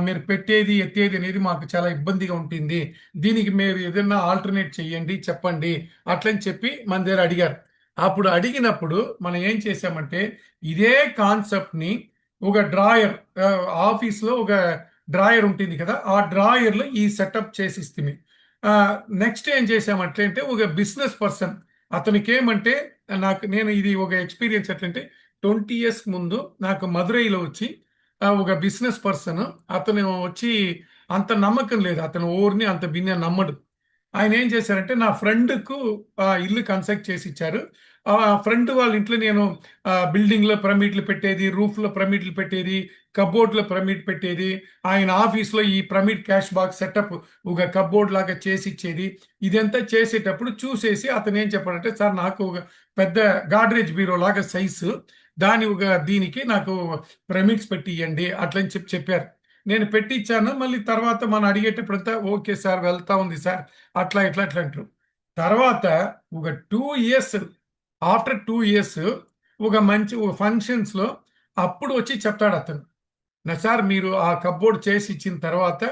మీరు పెట్టేది, ఎత్తేది అనేది మాకు చాలా ఇబ్బందిగా ఉంటుంది. దీనికి మీరు ఏదైనా ఆల్టర్‌నేట్ చేయండి, చెప్పండి" అట్లని చెప్పి మన దగ్గర అడిగారు. అప్పుడు అడిగినప్పుడు మనం ఏం చేశామంటే, ఇదే కాన్సెప్ట్‌ని ఒక డ్రాయర్ ఆఫీస్‌లో ఒక డ్రాయర్ ఉంటుంది కదా! ఆ డ్రాయర్‌లో ఈ సెటప్ చేసిస్తిమి. నెక్స్ట్ ఏం చేశామంటే అంటే ఒక బిజినెస్ పర్సన్ అతనికేమంటే నేను ఇది ఒక ఎక్స్‌పీరియన్స్ ఎట్లంటే 20 ఇయర్స్ ముందు నాకు మదురైలో వచ్చి ఒక బిజినెస్ పర్సన్ అతను వచ్చి అంత నమ్మకం లేదు. అతను ఓర్ని అంత బిన్న నమ్మడు. ఆయన ఏం చేశారంటే నా ఫ్రెండ్‌కు ఇల్లు కన్స్ట్రక్ట్ చేసి ఇచ్చారు. ఫ్రెండ్ వాళ్ళ ఇంట్లో నేను బిల్డింగ్‌లో పిరమిడ్‌లు పెట్టేది, రూఫ్‌లో పిరమిడ్‌లు పెట్టేది, కప్‌బోర్డ్‌లో పిరమిడ్ పెట్టేది. ఆయన ఆఫీస్‌లో ఈ పిరమిడ్ క్యాష్ బాక్స్ సెటప్ ఒక కప్‌బోర్డ్ లాగా చేసిచ్చేది. ఇదంతా చేసేటప్పుడు చూసేసి అతను ఏం చెప్పాడంటే, "సార్ నాకు ఒక పెద్ద గాడ్రేజ్ బీరో లాగా సైజు దీనికి నాకు పిరమిడ్స్ పెట్టియండి" అట్లని చెప్పారు. నేను పెట్టిచ్చాను. మళ్ళీ తర్వాత మనం అడిగేటప్పుడంతా ఓకే సార్ వెళ్తా ఉంది సార్. అట్లా ఇట్లా అట్లా అంటారు. తర్వాత ఒక 2 ఇయర్స్ ఆఫ్టర్ 2 ఇయర్స్ ఒక ఫంక్షన్స్‌లో అప్పుడు వచ్చి చెప్తాడతను. సార్ మీరు ఆ కప్‌బోర్డ్ చేసి ఇచ్చిన తర్వాత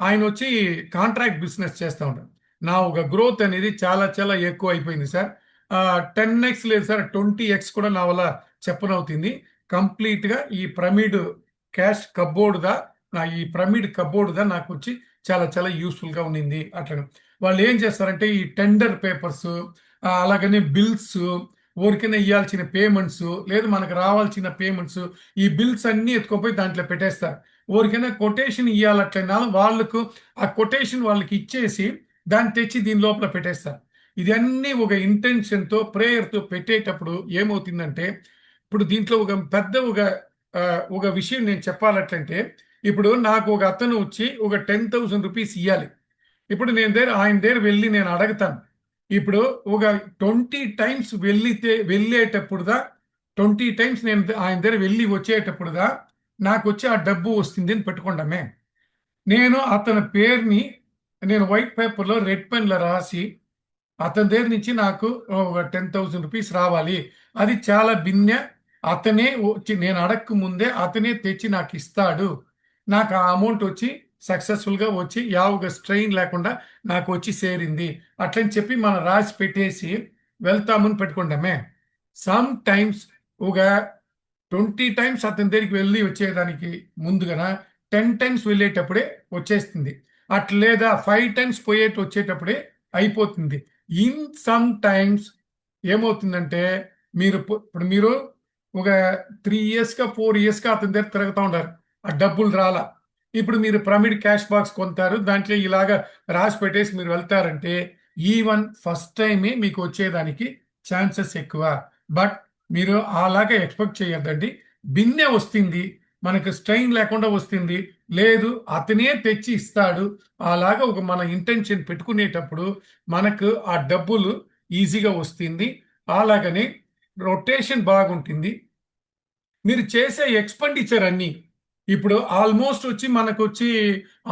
ఆయనొచ్చి కాంట్రాక్ట్ బిజినెస్ చేస్తా ఉంటారు. నా ఒక గ్రోత్ అనేది చాలా చాలా ఎక్కువైపోయింది సార్. 10x లేదు సార్ 20x కూడా నా వల్ల చెప్పనవుతుంది. కంప్లీట్‌గా ఈ పిరమిడ్ క్యాష్ కప్‌బోర్డ్‌దా ఈ పిరమిడ్ కప్‌బోర్డ్‌దా నాకొచ్చి చాలా చాలా యూజ్‌ఫుల్‌గా ఉండింది అట్లని. వాళ్ళేం చేస్తారంటే ఈ టెండర్ పేపర్స్ అలాగనే బిల్స్ ఊరికనే ఇయ్యాల్సిన పేమెంట్స్ లేదు మనకు రావాల్సిన పేమెంట్స్ ఈ బిల్స్ అన్నీ ఎత్తుకొని దాంట్లో పెట్టేస్తారు. ఊరికైనా కొటేషన్ ఇయ్యాలట్లయినా వాళ్ళకు ఆ కొటేషన్ వాళ్ళకి ఇచ్చేసి దాన్ని తెచ్చి దీని లోపల పెట్టేస్తారు. ఇదన్నీ ఒక ఇంటెన్షన్‌తో, ప్రేయర్‌తో పెట్టేటప్పుడు ఏమవుతుందంటే, ఇప్పుడు దీంట్లో ఒక విషయం నేను చెప్పాలట్లంటే, ఇప్పుడు నాకు ఒక అతను వచ్చి ఒక రూ. 10,000 ఇయ్యాలి. ఇప్పుడు ఆయన దగ్గర వెళ్లి నేను అడగతాను. ఇప్పుడు ఒక 20 టైమ్స్ వెళ్ళేటప్పుడుదా 20 టైమ్స్ నేను ఆయన దగ్గర వెళ్లి వచ్చేటప్పుడుదా నాకొచ్చి ఆ డబ్బు వస్తుంది అని పెట్టుకోండమే. నేను అతని పేరుని నేను వైట్ పేపర్‌లో రెడ్ పెన్‌లో రాసి అతని దగ్గర నుంచి నాకు ఒక రూ. 10,000 రావాలి. అది చాలా భిన్న. అతనే వచ్చి నేను అడక్క ముందే అతనే తెచ్చి నాకిస్తాడు. నాకు ఆ అమౌంట్ వచ్చి సక్సెస్‌ఫుల్‌గా వచ్చి యావుగా స్ట్రెయిన్ లేకుండా నాకొచ్చి సేరింది. అట్లని చెప్పి మనం రాసి పెట్టేసి వెళ్తామని పెట్టుకుంటామే. సమ్ టైమ్స్ ఒక 20 టైమ్స్ అతని దగ్గరికి వెళ్లి వచ్చేదానికి ముందుగాన 10 టైమ్స్ వెళ్ళేటప్పుడే వచ్చేస్తుంది. లేదా 5 టైమ్స్ వచ్చేటప్పుడే అయిపోతుంది. ఇన్ సమ్ టైమ్స్ ఏమవుతుందంటే ఇప్పుడు మీరు ఒక 3 ఇయర్స్‌గా, 4 ఇయర్స్‌గా అతని దగ్గర తిరుగుతా ఉండారు. ఆ డబ్బులు రాలా. ఇప్పుడు మీరు పిరమిడ్ క్యాష్ బాక్స్ కొంటారు. దాంట్లో ఇలాగా రాసి పెట్టేసి మీరు వెళ్తారంటే ఈవెన్ ఫస్ట్ టైమే మీకు వచ్చేదానికి ఛాన్సెస్ ఎక్కువ. బట్ మీరు అలాగే ఎక్స్‌పెక్ట్ చేయొద్దండి. భిన్నే వస్తుంది. మనకు స్ట్రెయిన్ లేకుండా వస్తుంది. లేదు అతనే తెచ్చి ఇస్తాడు. అలాగా ఒక మన ఇంటెన్షన్ పెట్టుకునేటప్పుడు మనకు ఆ డబ్బులు ఈజీగా వస్తుంది. అలాగనే రొటేషన్ బాగుంటుంది. మీరు చేసే ఎక్స్‌పెండిచర్ అన్నీ ఇప్పుడు ఆల్‌మోస్ట్ వచ్చి మనకొచ్చి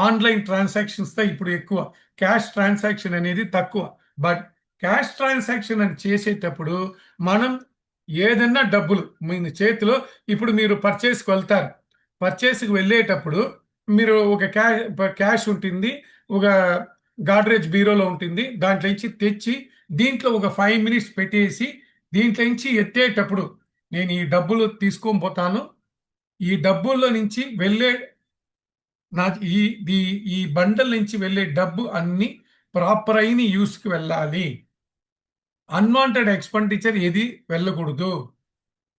ఆన్‌లైన్ ట్రాన్సాక్షన్స్‌తో ఇప్పుడు ఎక్కువ. క్యాష్ ట్రాన్సాక్షన్ అనేది తక్కువ. బట్ క్యాష్ ట్రాన్సాక్షన్ అని చేసేటప్పుడు మనం ఏదన్నా డబ్బులు మీ చేతిలో ఇప్పుడు మీరు పర్చేస్‌కి వెళ్తారు. పర్చేస్‌కి వెళ్ళేటప్పుడు మీరు ఒక క్యాష్ ఉంటుంది. ఒక గాడ్రేజ్ బీరోలో ఉంటుంది. దాంట్లో నుంచి తెచ్చి దీంట్లో ఒక 5 మినిట్స్ పెట్టేసి దీంట్లో నుంచి ఎత్తేటప్పుడు నేను ఈ డబ్బులు తీసుకొని పోతాను. ఈ డబ్బుల్లో నుంచి వెళ్ళే నా ఈ ఈ ఈ బండల్ నుంచి వెళ్ళే డబ్బు అన్నీ ప్రాపర్ అయిన యూజ్‌కి వెళ్ళాలి. అన్‌వాంటెడ్ ఎక్స్‌పెండిచర్ ఏది వెళ్ళకూడదు.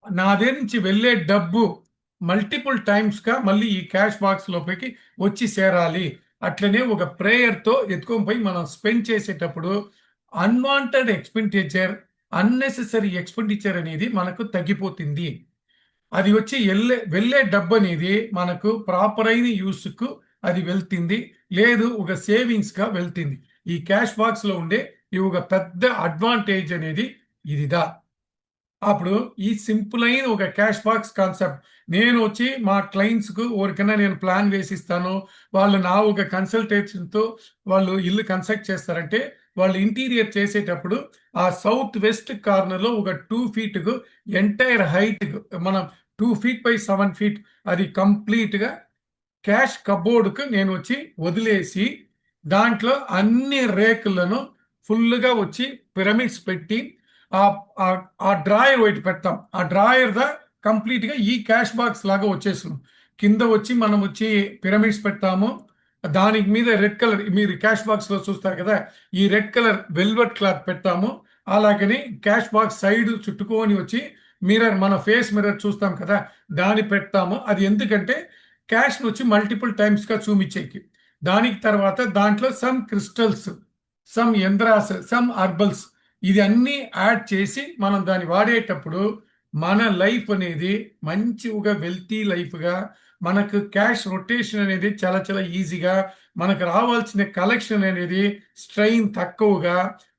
నా దగ్గర నుంచి వెళ్ళే డబ్బు మల్టిపుల్ టైమ్స్గా మళ్ళీ ఈ క్యాష్ బాక్స్ లోపలికి వచ్చి చేరాలి. అట్లనే ఒక ప్రేయర్తో ఎత్తుకొని పోయి మనం స్పెండ్ చేసేటప్పుడు అన్వాంటెడ్ ఎక్స్పెండిచర్, అన్నెసెసరీ ఎక్స్పెండిచర్ అనేది మనకు తగ్గిపోతుంది. అది వచ్చి వెళ్ళే డబ్బు అనేది మనకు ప్రాపర్ అయిన యూస్కు అది వెళ్తుంది. లేదు ఒక సేవింగ్స్గా వెళ్తుంది. ఈ క్యాష్ బాక్స్లో ఉండే ఈ ఒక పెద్ద అడ్వాంటేజ్ అనేది ఇదిదా. అప్పుడు ఈ సింపుల్ అయిన ఒక క్యాష్ బాక్స్ కాన్సెప్ట్ నేను వచ్చి మా క్లయింట్స్కు ఎవరికైనా నేను ప్లాన్ వేసిస్తాను. వాళ్ళు నా ఒక కన్సల్టేషన్తో వాళ్ళు ఇల్లు కన్స్ట్రక్ట్ చేస్తారంటే వాళ్ళు ఇంటీరియర్ చేసేటప్పుడు ఆ సౌత్ వెస్ట్ కార్నర్లో ఒక 2 ఫీట్కు ఎంటైర్ హైట్ మనం 2 ఫీట్ బై 7 ఫీట్ అది కంప్లీట్గా క్యాష్ కబోర్డ్కు నేను వచ్చి వదిలేసి దాంట్లో అన్ని రేకులను ఫుల్గా వచ్చి పిరమిడ్స్ పెట్టి ఆ డ్రాయర్ ఒకటి పెడతాం. ఆ డ్రాయర్ దా కంప్లీట్గా ఈ క్యాష్ బాక్స్ లాగా వచ్చేసాం. కింద వచ్చి మనం వచ్చి పిరమిడ్స్ పెడతాము. దానికి మీద రెడ్ కలర్ మీరు క్యాష్ బాక్స్లో చూస్తారు కదా, ఈ రెడ్ కలర్ వెల్వెట్ క్లాత్ పెడతాము. అలాగని క్యాష్ బాక్స్ సైడ్ చుట్టుకొని వచ్చి మిర్రర్ మన ఫేస్ మిర్రర్ చూస్తాం కదా దాన్ని పెడతాము. అది ఎందుకంటే క్యాష్ని వచ్చి మల్టిపుల్ టైమ్స్గా చూపించేకి. దానికి తర్వాత దాంట్లో some crystals, some yantras, some herbals ఇది అన్నీ యాడ్ చేసి మనం దాన్ని వాడేటప్పుడు మన లైఫ్ అనేది మంచిగా వెల్తీ లైఫ్గా మనకు క్యాష్ రొటేషన్ అనేది చాలా చాలా ఈజీగా మనకు రావాల్సిన కలెక్షన్ అనేది స్ట్రెయిన్ తక్కువగా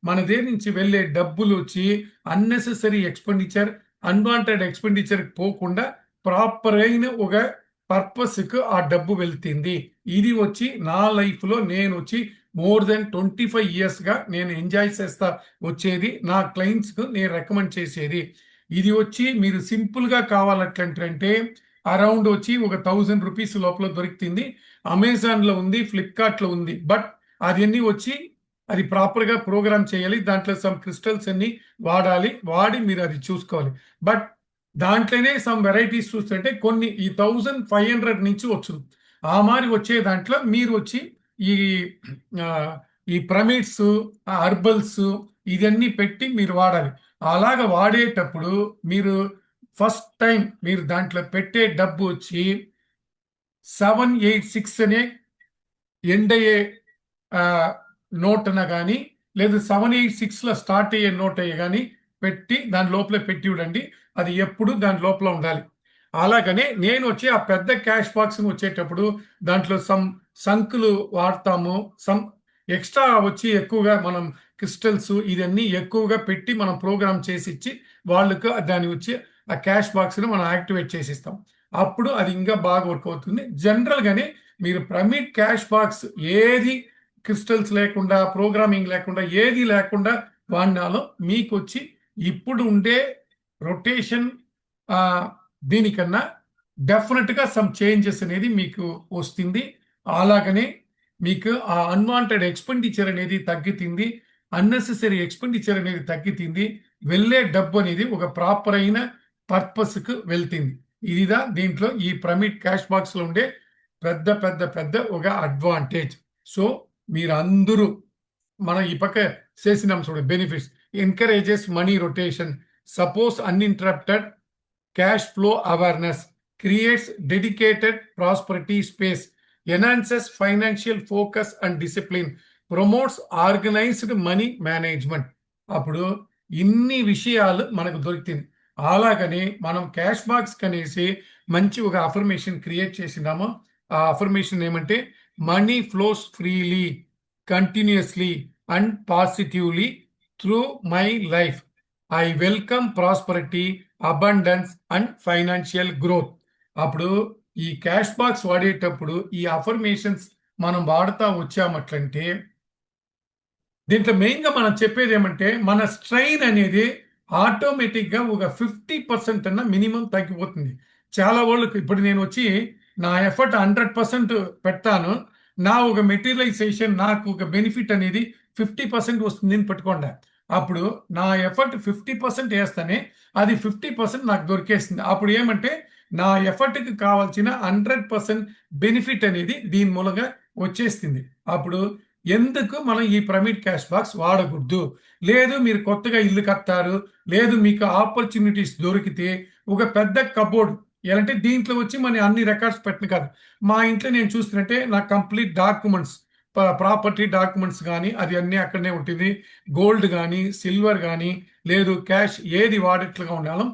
మన దగ్గర నుంచి వెళ్ళే డబ్బులు వచ్చి అన్నెసెసరీ ఎక్స్పెండిచర్, అన్వాంటెడ్ ఎక్స్పెండిచర్ పోకుండా ప్రాపర్ అయిన ఒక పర్పస్కు ఆ డబ్బు వెళ్తుంది. ఇది వచ్చి నా లైఫ్లో నేను వచ్చి మోర్ దెన్ 25 ఇయర్స్గా నేను ఎంజాయ్ చేస్తా వచ్చేది. నా క్లయింట్స్కు నేను రికమెండ్ చేసేది ఇది వచ్చి మీరు సింపుల్గా కావాలంటే అరౌండ్ వచ్చి ఒక 1000 రూపీస్ లోపల దొరుకుతుంది. అమెజాన్లో ఉంది, ఫ్లిప్కార్ట్లో ఉంది. బట్ అది వచ్చి అది ప్రాపర్గా ప్రోగ్రామ్ చేయాలి. దాంట్లో సమ్ క్రిస్టల్స్ అన్ని వాడి మీరు అది చూసుకోవాలి. బట్ దాంట్లోనే సమ్ వెరైటీస్ చూస్తుంటే కొన్ని ఈ 1500 నుంచి వచ్చు. ఆ మారి వచ్చే దాంట్లో మీరు వచ్చి ఈ ఈ ప్రమిడ్స్, హర్బల్స్ ఇవన్నీ పెట్టి మీరు వాడాలి. అలాగ వాడేటప్పుడు మీరు ఫస్ట్ టైం మీరు దాంట్లో పెట్టే డబ్బు వచ్చి 786 అనే ఎండ్ అయ్యే నోట్ అన్న కానీ లేదు 786లో స్టార్ట్ అయ్యే నోట్ అయ్యే కానీ పెట్టి దాని లోపల పెట్టి చూడండి. అది ఎప్పుడు దాని లోపల ఉండాలి. అలాగనే నేను వచ్చి ఆ పెద్ద క్యాష్ బాక్స్ వచ్చేటప్పుడు దాంట్లో సమ్ సంకులు వాడతాము. సమ్ ఎక్స్ట్రా వచ్చి ఎక్కువగా మనం క్రిస్టల్స్ ఇవన్నీ ఎక్కువగా పెట్టి మనం ప్రోగ్రామ్ చేసి ఇచ్చి వాళ్ళకు దాన్ని వచ్చి ఆ క్యాష్ బాక్స్ని మనం యాక్టివేట్ చేసిస్తాం. అప్పుడు అది ఇంకా బాగా వర్క్ అవుతుంది. జనరల్గానే మీరు ప్రమిడ్ క్యాష్ బాక్స్ ఏది క్రిస్టల్స్ లేకుండా, ప్రోగ్రామింగ్ లేకుండా, ఏది లేకుండా వాడినాలో మీకు వచ్చి ఇప్పుడు ఉండే రొటేషన్ దీనికన్నా డెఫినెట్గా సమ్ చేంజెస్ అనేది మీకు వస్తుంది. అలాగనే మీకు ఆ అన్వాంటెడ్ ఎక్స్పెండిచర్ అనేది తగ్గుతుంది, అన్నెసెసరీ ఎక్స్పెండిచర్ అనేది తగ్గుతుంది, వెళ్ళే డబ్బు అనేది ఒక ప్రాపర్ అయిన పర్పస్కు వెళ్తుంది. ఇదిదా దీంట్లో ఈ ప్రమిడ్ క్యాష్ బాక్స్లో ఉండే పెద్ద పెద్ద పెద్ద ఒక అడ్వాంటేజ్. సో మీరు అందరూ మనం ఈ పక్క చేసినాం చూడండి benefits. Encourages money rotation, suppose uninterrupted cash flow awareness, creates dedicated prosperity space, enhances financial focus and discipline, promotes organized money management. అప్పుడు ఇన్ని విషయాలు మనకు దొరికింది. అలాగని మనం క్యాష్ బాక్స్ కనేసి మంచి ఒక అఫర్మేషన్ క్రియేట్ చేసినాము. ఆ అఫర్మేషన్ ఏమంటే money flows freely, continuously and positively through my life. I welcome prosperity, abundance and financial growth. అప్పుడు ఈ క్యాష్ బాక్స్ వాడేటప్పుడు ఈ అఫర్మేషన్స్ మనం వాడుతూ వచ్చామట్లంటే దీంట్లో మెయిన్గా మనం చెప్పేది ఏమంటే మన స్ట్రెయిన్ అనేది ఆటోమేటిక్గా ఒక 50% అన్న మినిమం తగ్గిపోతుంది. చాలా వాళ్ళకి ఇప్పుడు నేను వచ్చి నా ఎఫర్ట్ 100% పెడతాను, నా ఒక మెటీరియలైజేషన్ నాకు ఒక బెనిఫిట్ అనేది 50% వస్తుంది అని పెట్టుకోండి. అప్పుడు నా ఎఫర్ట్ 50% వేస్తానే అది 50% నాకు దొరికేస్తుంది. అప్పుడు ఏమంటే నా ఎఫర్ట్కి కావాల్సిన 100% బెనిఫిట్ అనేది దీని మూలంగా వచ్చేస్తుంది. అప్పుడు ఎందుకు మనం ఈ ప్రైవేట్ క్యాష్ బాక్స్ వాడకూడదు? లేదు మీరు కొత్తగా ఇల్లు కట్టారు, లేదు మీకు ఆపర్చునిటీస్ దొరికితే ఒక పెద్ద కబోర్డ్ ఎలాంటే దీంట్లో వచ్చి మన అన్ని రికార్డ్స్ పెట్టను కాదు. మా ఇంట్లో నేను చూస్తున్నట్టే నా కంప్లీట్ డాక్యుమెంట్స్ ప్రాపర్టీ డాక్యుమెంట్స్ గానీ అది అన్నీ అక్కడనే ఉంటుంది. గోల్డ్ గానీ, సిల్వర్ గానీ, లేదు క్యాష్ ఏది వాడేట్లుగా ఉండాలో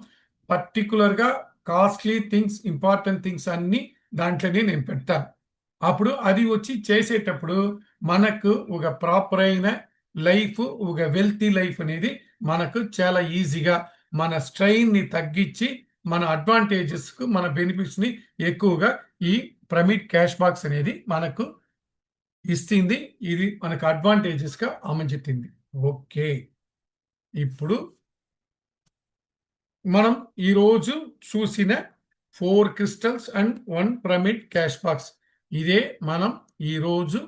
పర్టిక్యులర్‌గా కాస్ట్‌లీ థింగ్స్, ఇంపార్టెంట్ థింగ్స్ అన్నీ దాంట్లోనే నేను పెడతాను. అప్పుడు అది వచ్చి చేసేటప్పుడు మనకు ఒక ప్రాపర్ అయిన లైఫ్, ఒక వెల్తీ లైఫ్ అనేది మనకు చాలా ఈజీగా మన స్ట్రెయిన్‌ని తగ్గించి, మన అడ్వాంటేజెస్‌కు మన బెనిఫిట్స్‌ని ఎక్కువగా ఈ ప్రైవేట్ క్యాష్ బాక్స్ అనేది మనకు ఇస్తుంది. ఇది మనకు అడ్వాంటేజెస్‌గా అమర్చుతుంది. ఓకే. ఇప్పుడు మనం ఈరోజు చూసిన 4 crystals and 1 pyramid cash box. ఇదే మనం ఈరోజు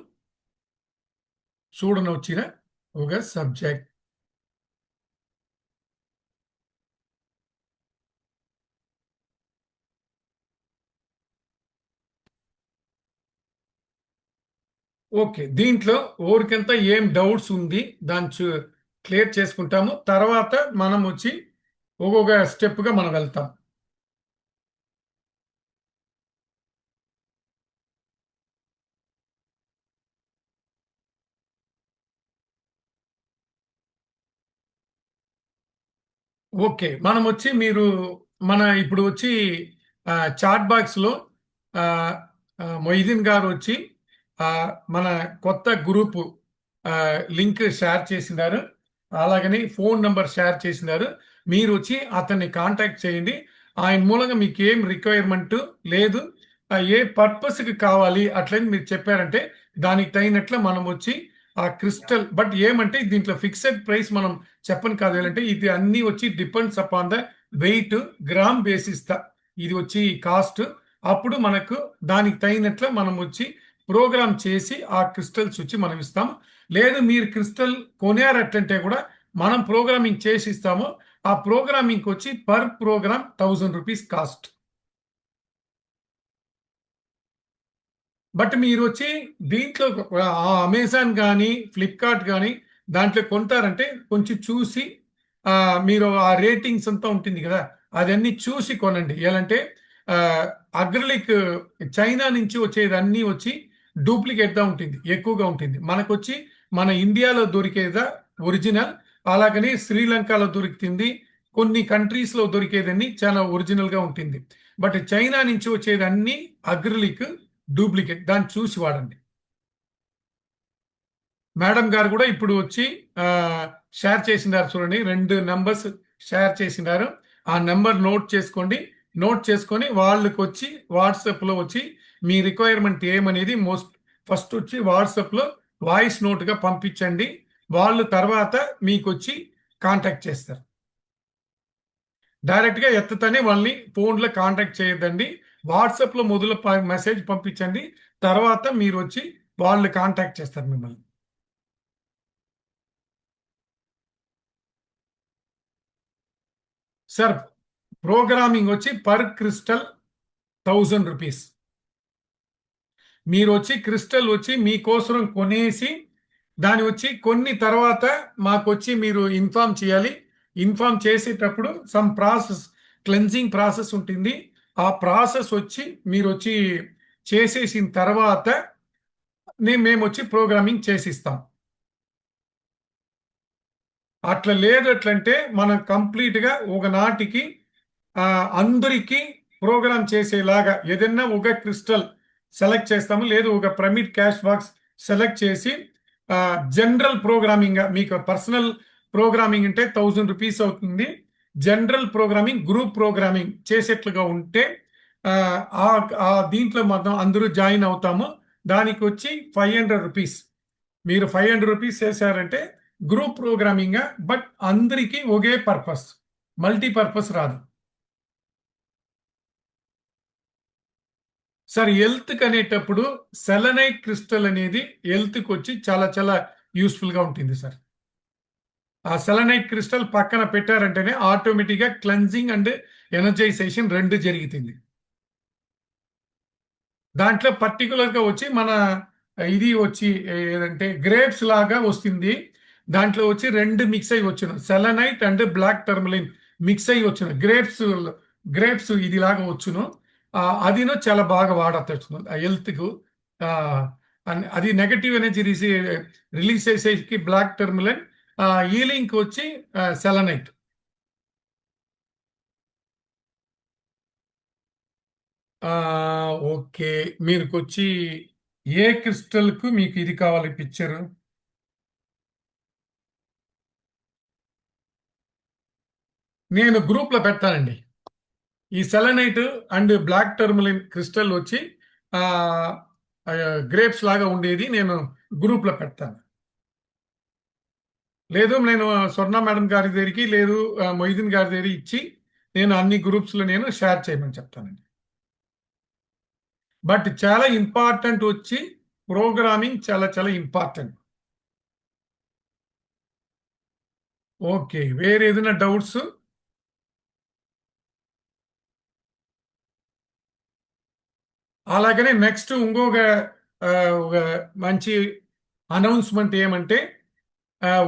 చూడనొచ్చిన ఒక సబ్జెక్ట్. ఓకే. దీంట్లో ఓరికంతా ఏం డౌట్స్ ఉంది దాన్ని క్లియర్ చేసుకుంటాము. తర్వాత మనం వచ్చి ఒక్కొక్క స్టెప్‌గా మనం వెళ్తాం. ఓకే. మనమొచ్చి మీరు మన ఇప్పుడు వచ్చి చాట్ బాక్స్‌లో ఆహ్, మొయిదీన్ గారొచ్చి మన కొత్త గ్రూపు లింక్ షేర్ చేసినారు. అలాగని ఫోను నంబర్ షేర్ చేసినారు. మీరొచ్చి అతన్ని కాంటాక్ట్ చేయండి. ఆయన మూలంగా మీకేం రిక్వైర్‌మెంటు లేదు. ఏ పర్పస్‌కి కావాలి అట్లని మీరు చెప్పారంటే దానికి తగినట్లు మనమొచ్చి ఆ క్రిస్టల్ బట్ ఏమంటే దీంట్లో ఫిక్స్డ్ ప్రైస్ మనం చెప్పను కాదు. ఏంటంటే ఇది అన్నీ వచ్చి depends upon the weight gram basis ఇది వచ్చి కాస్ట్. అప్పుడు మనకు దానికి తగినట్లు మనం వచ్చి ప్రోగ్రామ్ చేసి ఆ క్రిస్టల్స్ వచ్చి మనం ఇస్తాం. లేదు మీరు క్రిస్టల్ కొనారట్లంటే కూడా మనం ప్రోగ్రామింగ్ చేసి ఇస్తాము. ఆ ప్రోగ్రామింగ్‌కి వచ్చి పర్ ప్రోగ్రామ్ ₹1000 కాస్ట్. బట్ మీరొచ్చి దీంట్లో అమెజాన్ గానీ, ఫ్లిప్‌కార్ట్ గానీ దాంట్లో కొంటారంటే కొంచెం చూసి మీరు ఆ రేటింగ్స్ అంతా ఉంటుంది గదా! అదన్నీ చూసి కొనండి. ఎలంటే ఆహ్, అక్రిలిక్ చైనా నుంచి వచ్చేదన్నీ వచ్చి డూప్లికేట్‌గా ఉంటుంది. ఎక్కువగా ఉంటుంది. మనకొచ్చి మన ఇండియాలో దొరికేదా ఒరిజినల్. అలాగని శ్రీలంకలో దొరుకుతుంది. కొన్ని కంట్రీస్‌లో దొరికేదన్నీ చాలా ఒరిజినల్‌గా ఉంటుంది. బట్ చైనా నుంచి వచ్చేదన్నీ అక్రిలిక్ డూప్లికేట్. దాన్ని చూసి వాడండి. మేడం గారు గూడా ఇప్పుడు వచ్చి షేర్ చేసినారు చూడండి. 2 నంబర్స్ షేర్ చేసినారు. ఆ నంబర్ నోట్ చేసుకోండి. నోట్ చేసుకొని వాళ్ళకొచ్చి వాట్సాప్‌లో వచ్చి మీ రిక్వైర్మెంట్ ఏమనేది ఫస్ట్ వచ్చి వాట్సాప్‌లో వాయిస్ నోట్‌గా పంపించండి. వాళ్ళు తర్వాత మీకొచ్చి కాంటాక్ట్ చేస్తారు. డైరెక్ట్‌గా ఎత్తతనే వాళ్ళని ఫోన్‌లో కాంటాక్ట్ చేయొద్దండి. వాట్సాప్‌లో మొదలు మెసేజ్ పంపించండి. తర్వాత మీరొచ్చి వాళ్ళు కాంటాక్ట్ చేస్తారు మిమ్మల్ని. సార్ ప్రోగ్రామింగ్ వచ్చి పర్ క్రిస్టల్ ₹1000. మీరొచ్చి క్రిస్టల్ వచ్చి మీకోసం కొనేసి, దాన్ని వచ్చి కొన్ని తర్వాత మాకొచ్చి మీరు ఇన్ఫార్మ్ చేయాలి. ఇన్ఫార్మ్ చేసేటప్పుడు సమ్ ప్రాసెస్ క్లెన్జింగ్ ప్రాసెస్ ఉంటుంది. ఆ ప్రాసెస్ వచ్చి మీరొచ్చి చేసేసిన తర్వాత మేమొచ్చి ప్రోగ్రామింగ్ చేసిస్తాం. అట్లా లేదు అట్లంటే మనం కంప్లీట్‌గా ఒక నాటికి అందరికి ప్రోగ్రామ్ చేసేలాగా ఏదన్నా ఒక క్రిస్టల్ సెలెక్ట్ చేస్తాము. లేదు ఒక పిరమిడ్ క్యాష్ బాక్స్ సెలెక్ట్ చేసి జనరల్ ప్రోగ్రామింగ్‌గా మీకు పర్సనల్ ప్రోగ్రామింగ్ అంటే ₹1000 అవుతుంది. జనరల్ ప్రోగ్రామింగ్, గ్రూప్ ప్రోగ్రామింగ్ చేసేట్లుగా ఉంటే దీంట్లో మనం అందరూ జాయిన్ అవుతాము. దానికొచ్చి ₹500. మీరు ₹500 చేశారంటే గ్రూప్ ప్రోగ్రామింగా బట్ అందరికీ ఒకే పర్పస్. మల్టీ పర్పస్ రాదు. సార్ హెల్త్‌కి అనేటప్పుడు సెలనైట్ క్రిస్టల్ అనేది హెల్త్‌కొచ్చి చాలా చాలా యూజ్‌ఫుల్‌గా ఉంటుంది సార్. ఆ సెలనైట్ క్రిస్టల్ పక్కన పెట్టారంటేనే ఆటోమేటిక్‌గా క్లెన్జింగ్ అండ్ ఎనర్జైజేషన్ 2 జరుగుతుంది. దాంట్లో పర్టిక్యులర్‌గా వచ్చి మన ఇది వచ్చి ఏదంటే గ్రేప్స్ లాగా వస్తుంది. దాంట్లో వచ్చి రెండు మిక్స్ అయ్యి వచ్చిన selenite and black tourmaline mix అయ్యి వచ్చిన గ్రేప్స్ ఇది లాగా వచ్చును. అదిను చాలా బాగా వాడచ్చు హెల్త్కు. అది నెగటివ్ ఎనర్జీ రిలీజ్ చేసేకి బ్లాక్ టర్మలిన్, హీలింగ్కి వచ్చి సెలనైట్. ఓకే, మీకు వచ్చి ఏ క్రిస్టల్కు మీకు ఇది కావాలి పిక్చర్? నేను గ్రూప్లో పెడతానండి. ఈ selenite and black tourmaline crystal వచ్చి గ్రేప్స్ లాగా ఉండేది నేను గ్రూప్లో పెడతాను. లేదు నేను స్వర్ణ మేడం గారి దగ్గరికి లేదు మొయిదీన్ గారి దగ్గర ఇచ్చి నేను అన్ని గ్రూప్స్లో నేను షేర్ చేయమని చెప్తానండి. బట్ చాలా ఇంపార్టెంట్ వచ్చి ప్రోగ్రామింగ్ చాలా చాలా ఇంపార్టెంట్. ఓకే, వేరే ఏదైనా డౌట్స్? అలాగనే నెక్స్ట్ ఇంకొక ఒక మంచి అనౌన్స్మెంట్ ఏమంటే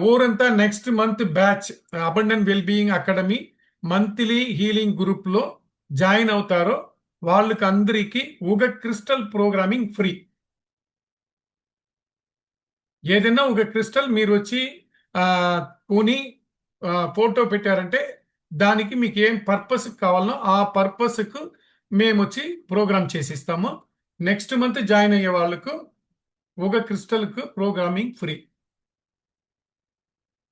ఊరంతా next month batch abundant wellbeing academy monthly healing గ్రూప్లో జాయిన్ అవుతారో వాళ్ళకి అందరికీ ఒక క్రిస్టల్ ప్రోగ్రామింగ్ ఫ్రీ. ఏదైనా ఒక క్రిస్టల్ మీరు వచ్చి కొని ఫోటో పెట్టారంటే దానికి మీకు ఏం పర్పస్ కావాలనో ఆ పర్పస్కు మేము వచ్చి ప్రోగ్రామ్ చేసిస్తాము. నెక్స్ట్ మంత్ జాయిన్ అయ్యే వాళ్ళకు ఒక క్రిస్టల్కు ప్రోగ్రామింగ్ ఫ్రీ.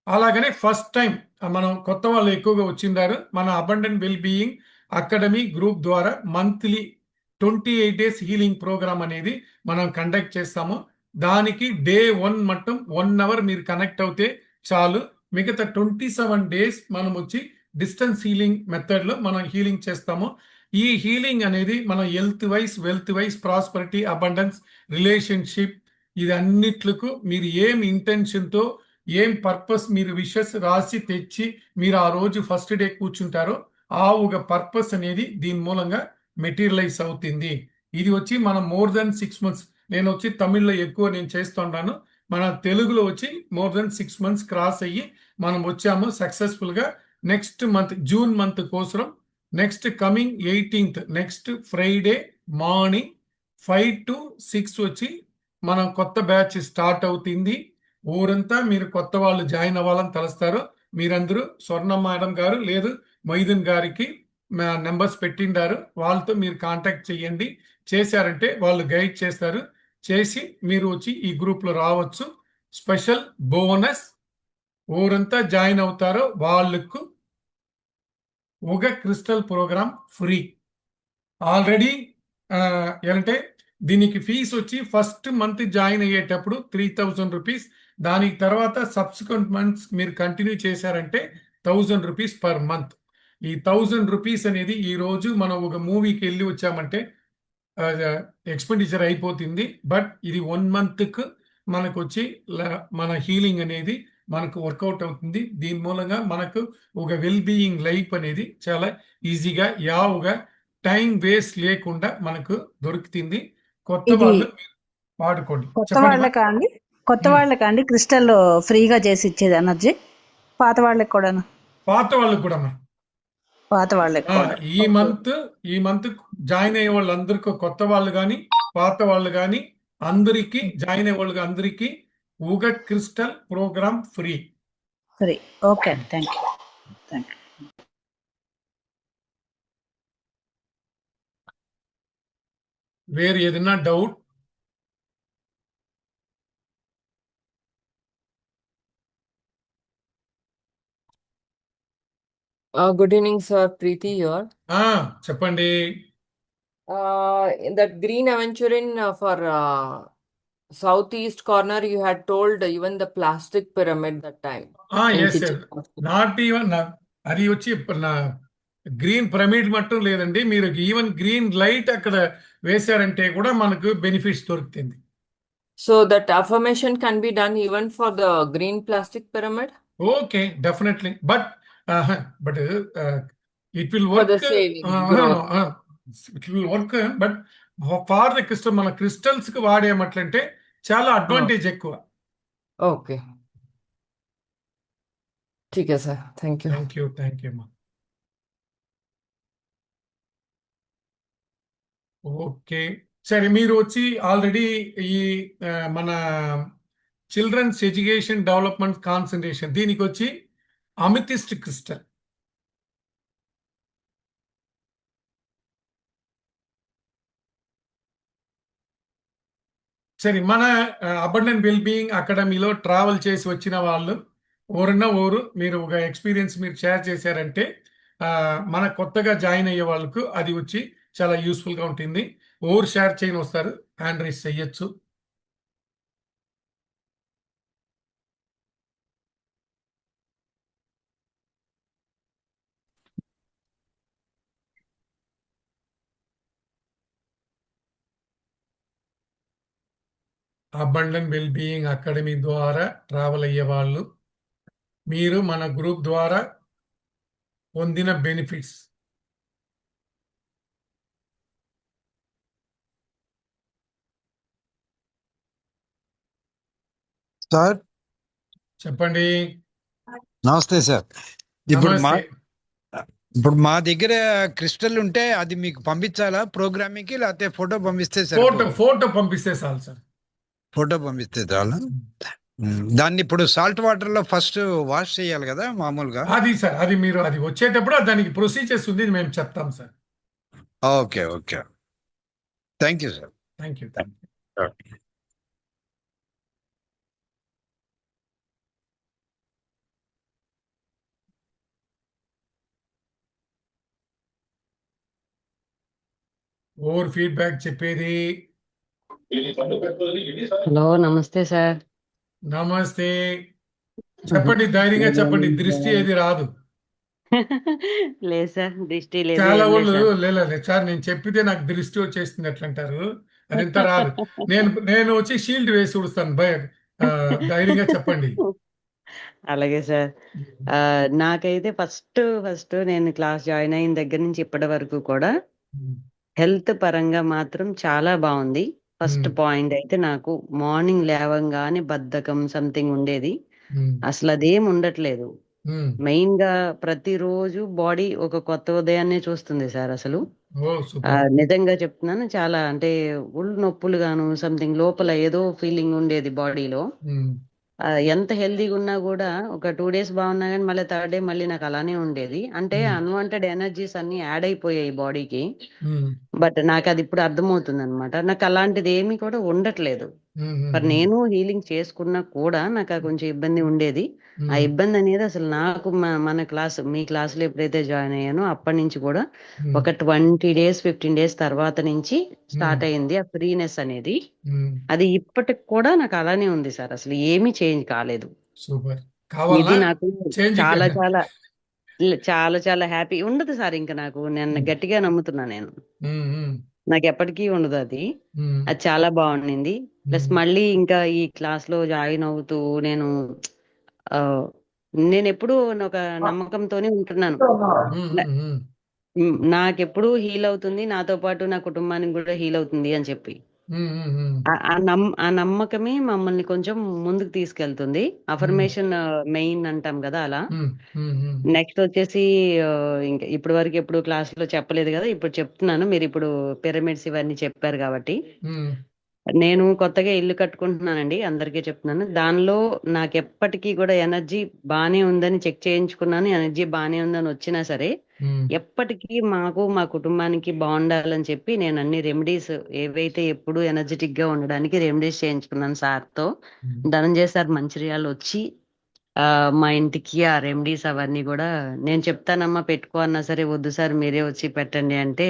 అలాగనే ఫస్ట్ టైం మనం కొత్త వాళ్ళు ఎక్కువగా వచ్చిండారు. మన అబండెంట్ వెల్బీయింగ్ అకాడమీ గ్రూప్ ద్వారా మంత్లీ 28 days హీలింగ్ ప్రోగ్రామ్ అనేది మనం కండక్ట్ చేస్తాము. దానికి డే 1 మట్టం 1 hour మీరు కనెక్ట్ అవుతే చాలు. మిగతా 27 days మనం వచ్చి డిస్టెన్స్ హీలింగ్ మెథడ్లో మనం హీలింగ్ చేస్తాము. ఈ హీలింగ్ అనేది మన health wise, wealth wise, prosperity, abundance, relationship ఇది అన్నిట్లకు మీరు ఏం ఇంటెన్షన్తో ఏం పర్పస్ మీరు విషెస్ రాసి తెచ్చి మీరు ఆ రోజు ఫస్ట్ డే కూర్చుంటారో ఆ ఒక పర్పస్ అనేది దీని మూలంగా మెటీరియలైజ్ అవుతుంది. ఇది వచ్చి మనం మోర్ దెన్ 6 months, నేను వచ్చి తమిళ్లో ఎక్కువ నేను చేస్తుంటాను. మన తెలుగులో వచ్చి మోర్ దెన్ 6 months క్రాస్ అయ్యి మనం వచ్చాము సక్సెస్ఫుల్గా. నెక్స్ట్ మంత్ జూన్ మంత్ కోసం next coming 18th next Friday morning 5 to 6 వచ్చి మనం కొత్త బ్యాచ్ స్టార్ట్ అవుతుంది. ఊరంతా మీరు కొత్త వాళ్ళు జాయిన్ అవ్వాలని తలుస్తారు. మీరందరూ స్వర్ణ మేడం గారు లేదు మొయిదీన్ గారికి నెంబర్స్ పెట్టిండారు, వాళ్ళతో మీరు కాంటాక్ట్ చేయండి. చేశారంటే వాళ్ళు గైడ్ చేస్తారు. చేసి మీరు వచ్చి ఈ గ్రూప్లో రావచ్చు. స్పెషల్ బోనస్ ఊరంతా జాయిన్ అవుతారో వాళ్ళకు ఒక క్రిస్టల్ ప్రోగ్రామ్ ఫ్రీ. ఆల్రెడీ ఏంటంటే దీనికి ఫీజు వచ్చి ఫస్ట్ మంత్ జాయిన్ అయ్యేటప్పుడు 3000 రూపీస్. దానికి తర్వాత సబ్సిక్వెంట్ మంత్స్ మీరు కంటిన్యూ చేశారంటే 1000 రూపీస్ పర్ మంత్. ఈ 1000 రూపీస్ అనేది ఈ రోజు మనం ఒక మూవీకి వెళ్ళి వచ్చామంటే ఎక్స్పెండిచర్ అయిపోతుంది. బట్ ఇది 1 monthకు మనకు వచ్చి మన హీలింగ్ అనేది మనకు వర్కౌట్ అవుతుంది. దీని మూలంగా మనకు ఒక వెల్ బీయింగ్ లైఫ్ అనేది చాలా ఈజీగా యావుగా టైం వేస్ట్ లేకుండా మనకు దొరుకుతుంది. కొత్త ఇది వాళ్ళు వాడుకోండి. కొత్త చెప్పండి మా. వాళ్ళకా అండి? కొత్త వాళ్ళకా అండి క్రిస్టల్ ఫ్రీగా చేసి ఇచ్చేది ఎనర్జీ? పాత వాళ్ళకి కూడాను? పాత వాళ్ళకు కూడా మా. పాత వాళ్ళకి కూడా. ఈ మంత్ జాయిన్ అయ్యే వాళ్ళందరికీ కొత్త వాళ్ళు కానీ పాత వాళ్ళు కానీ అందరికీ జాయిన్ అయ్యే వాళ్ళు అందరికీ ఒక crystal program free. Free. Okay అండి, థ్యాంక్ యూ. Thank you. వేరే ఏదైనా doubt? Good evening, sir. Preeti here. చెప్పండి. In that green aventurine for southeast corner, you had told even the plastic pyramid that time. in S kitchen. Not even అది వచ్చి green pyramid మట్టం లేదండి. మీరు even green light అక్కడ వేశారంటే కూడా మనకు benefits దొరుకుతుంది. So that affirmation can be done even for the green plastic pyramid okay, definitely. But it will for work. the saving growth. It will work. But for the crystal మన crystals కి వాడేమట్లంటే చాలా Oh, advantage ఎక్కువ. okay. ठीक है sir, thank you. Thank you అమ్మా. Okay, సరే మీరు వచ్చి ఆల్రెడీ ఈ మన చిల్డ్రన్స్ ఎడ్యుకేషన్ డెవలప్మెంట్ కాన్సన్ట్రేషన్ దీనికి వచ్చి అమితిస్ట్ క్రిస్టల్. సరే, మన అబండెంట్ వెల్బీయింగ్ అకాడమీలో ట్రావెల్ చేసి వచ్చిన వాళ్ళు ఓరు మీరు ఒక ఎక్స్పీరియన్స్ మీరు షేర్ చేశారంటే మన కొత్తగా జాయిన్ అయ్యే వాళ్ళకు అది వచ్చి చాలా యూస్ఫుల్గా ఉంటుంది. ఓరు షేర్ చేయని వస్తారు, హ్యాండ్ రైస్ చెయ్యొచ్చు. అబండెంట్ వెల్బీయింగ్ అకాడమీ ద్వారా ట్రావెల్ అయ్యే వాళ్ళు మీరు మన గ్రూప్ ద్వారా పొందిన బెనిఫిట్స్. సార్ చెప్పండి. నమస్తే సార్. ఇప్పుడు మా నమస్తే. ఇప్పుడు మా దగ్గర క్రిస్టల్ ఉంటే అది మీకు పంపించాలా ప్రోగ్రామింగ్ కి, లేకపోతే ఫోటో పంపిస్తే ఫోటో సార్? ఫోటో పంపిస్తే చాలు సార్. ఫోటో పంపిస్తే చాలా. దాన్ని ఇప్పుడు సాల్ట్ వాటర్ లో ఫస్ట్ వాష్ చేయాలి కదా మామూలుగా? అది సార్, అది మీరు అది వచ్చేటప్పుడు దానికి ప్రొసీజర్స్ ఉంది, మేము చెప్తాం sir. Okay okay, thank you sir. Thank you. Over feedback చెప్పేది. హలో, నమస్తే సార్. నమస్తే. చెప్పండి, ధైర్యంగా చెప్పండి, దృష్టి ఏది రాదు. లేదు సార్, దిష్టి లేదు, చాలా ఏం లేదు వాళ్ళు సార్. లేదు సార్, నేను చెప్పితే నాకు దృష్టి వచ్చేస్తుంది ఎట్లంటారు, అదంతా రాదు. నేను వచ్చి షీల్డ్ వేసి ఉడుస్తాను, ధైర్యంగా చెప్పండి. అలాగే సార్. నాకైతే ఫస్ట్ నేను క్లాస్ జాయిన్ అయిన దగ్గర నుంచి ఇప్పటి వరకు కూడా హెల్త్ పరంగా మాత్రం చాలా బాగుంది. ఫస్ట్ పాయింట్ అయితే నాకు మార్నింగ్ లేవంగానే బద్ధకం సంథింగ్ ఉండేది, అసలు అదేం ఉండట్లేదు. మెయిన్ గా ప్రతిరోజు బాడీ ఒక కొత్త ఉదయాన్నే చూస్తుంది సార్. అసలు ఓ సూపర్. నిజంగా చెప్తున్నాను, చాలా అంటే ఒళ్ళు నొప్పులు గాను సంథింగ్ లోపల ఏదో ఫీలింగ్ ఉండేది బాడీలో. ఎంత హెల్దీగా ఉన్నా కూడా ఒక 2 days బాగున్నా కానీ మళ్ళీ థర్డ్ డే మళ్ళీ నాకు అలానే ఉండేది. అంటే అన్వాంటెడ్ ఎనర్జీస్ అన్ని యాడ్ అయిపోయాయి బాడీకి. బట్ నాకు అది ఇప్పుడు అర్థమవుతుంది అనమాట. నాకు అలాంటిది ఏమీ కూడా ఉండట్లేదు. మరి నేను హీలింగ్ చేసుకున్నా కూడా నాకు కొంచెం ఇబ్బంది ఉండేది. ఆ ఇబ్బంది అనేది అసలు నాకు మన మీ క్లాసులో ఎప్పుడైతే జాయిన్ అయ్యానో అప్పటి నుంచి కూడా ఒక 20 days 15 days తర్వాత నుంచి స్టార్ట్ అయింది ఆ ఫ్రీనెస్ అనేది. అది ఇప్పటికి కూడా నాకు అలానే ఉంది సార్, అసలు ఏమీ చేంజ్ కాలేదు. సూపర్. ఇది నాకు చేంజ్ చాలా చాలా చాలా చాలా హ్యాపీ ఉండదు సార్. ఇంకా నేను గట్టిగా నమ్ముతున్నా, నాకు ఎప్పటికీ ఉండదు అది. అది చాలా బాగుండింది. ప్లస్ మళ్ళీ ఇంకా ఈ క్లాస్ లో జాయిన్ అవుతూ నేను ఎప్పుడు ఒక నమ్మకంతోనే ఉంటున్నాను. నాకెప్పుడు హీల్ అవుతుంది, నాతో పాటు నా కుటుంబానికి కూడా హీల్ అవుతుంది అని చెప్పి ఆ నమ్మకమే మమ్మల్ని కొంచెం ముందుకు తీసుకెళ్తుంది. అఫర్మేషన్ మెయిన్ అంటాం కదా అలా. నెక్స్ట్ వచ్చేసి ఇంకా ఇప్పటి వరకు ఎప్పుడు క్లాస్ లో చెప్పలేదు కదా, ఇప్పుడు చెప్తున్నాను. మీరు ఇప్పుడు పిరమిడ్స్ ఇవన్నీ చెప్పారు కాబట్టి, నేను కొత్తగా ఇల్లు కట్టుకుంటున్నానండి, అందరికీ చెప్తున్నాను. దానిలో నాకు ఎప్పటికీ కూడా ఎనర్జీ బానే ఉందని చెక్ చేయించుకున్నాను. ఎనర్జీ బానే ఉందని వచ్చినా సరే ఎప్పటికీ మా కుటుంబానికి బాగుండాలని చెప్పి నేను అన్ని రెమెడీస్ ఏవైతే ఎప్పుడు ఎనర్జెటిక్ గా ఉండడానికి రెమెడీస్ చేయించుకున్నాను సార్తో. ధనంజయ సార్ మంచిర్యాల వచ్చి మా ఇంటికి ఆ రెమెడీస్ అవన్నీ కూడా నేను చెప్తానమ్మా పెట్టుకో అన్నా సరే, వద్దు సార్ మీరే వచ్చి పెట్టండి అంటే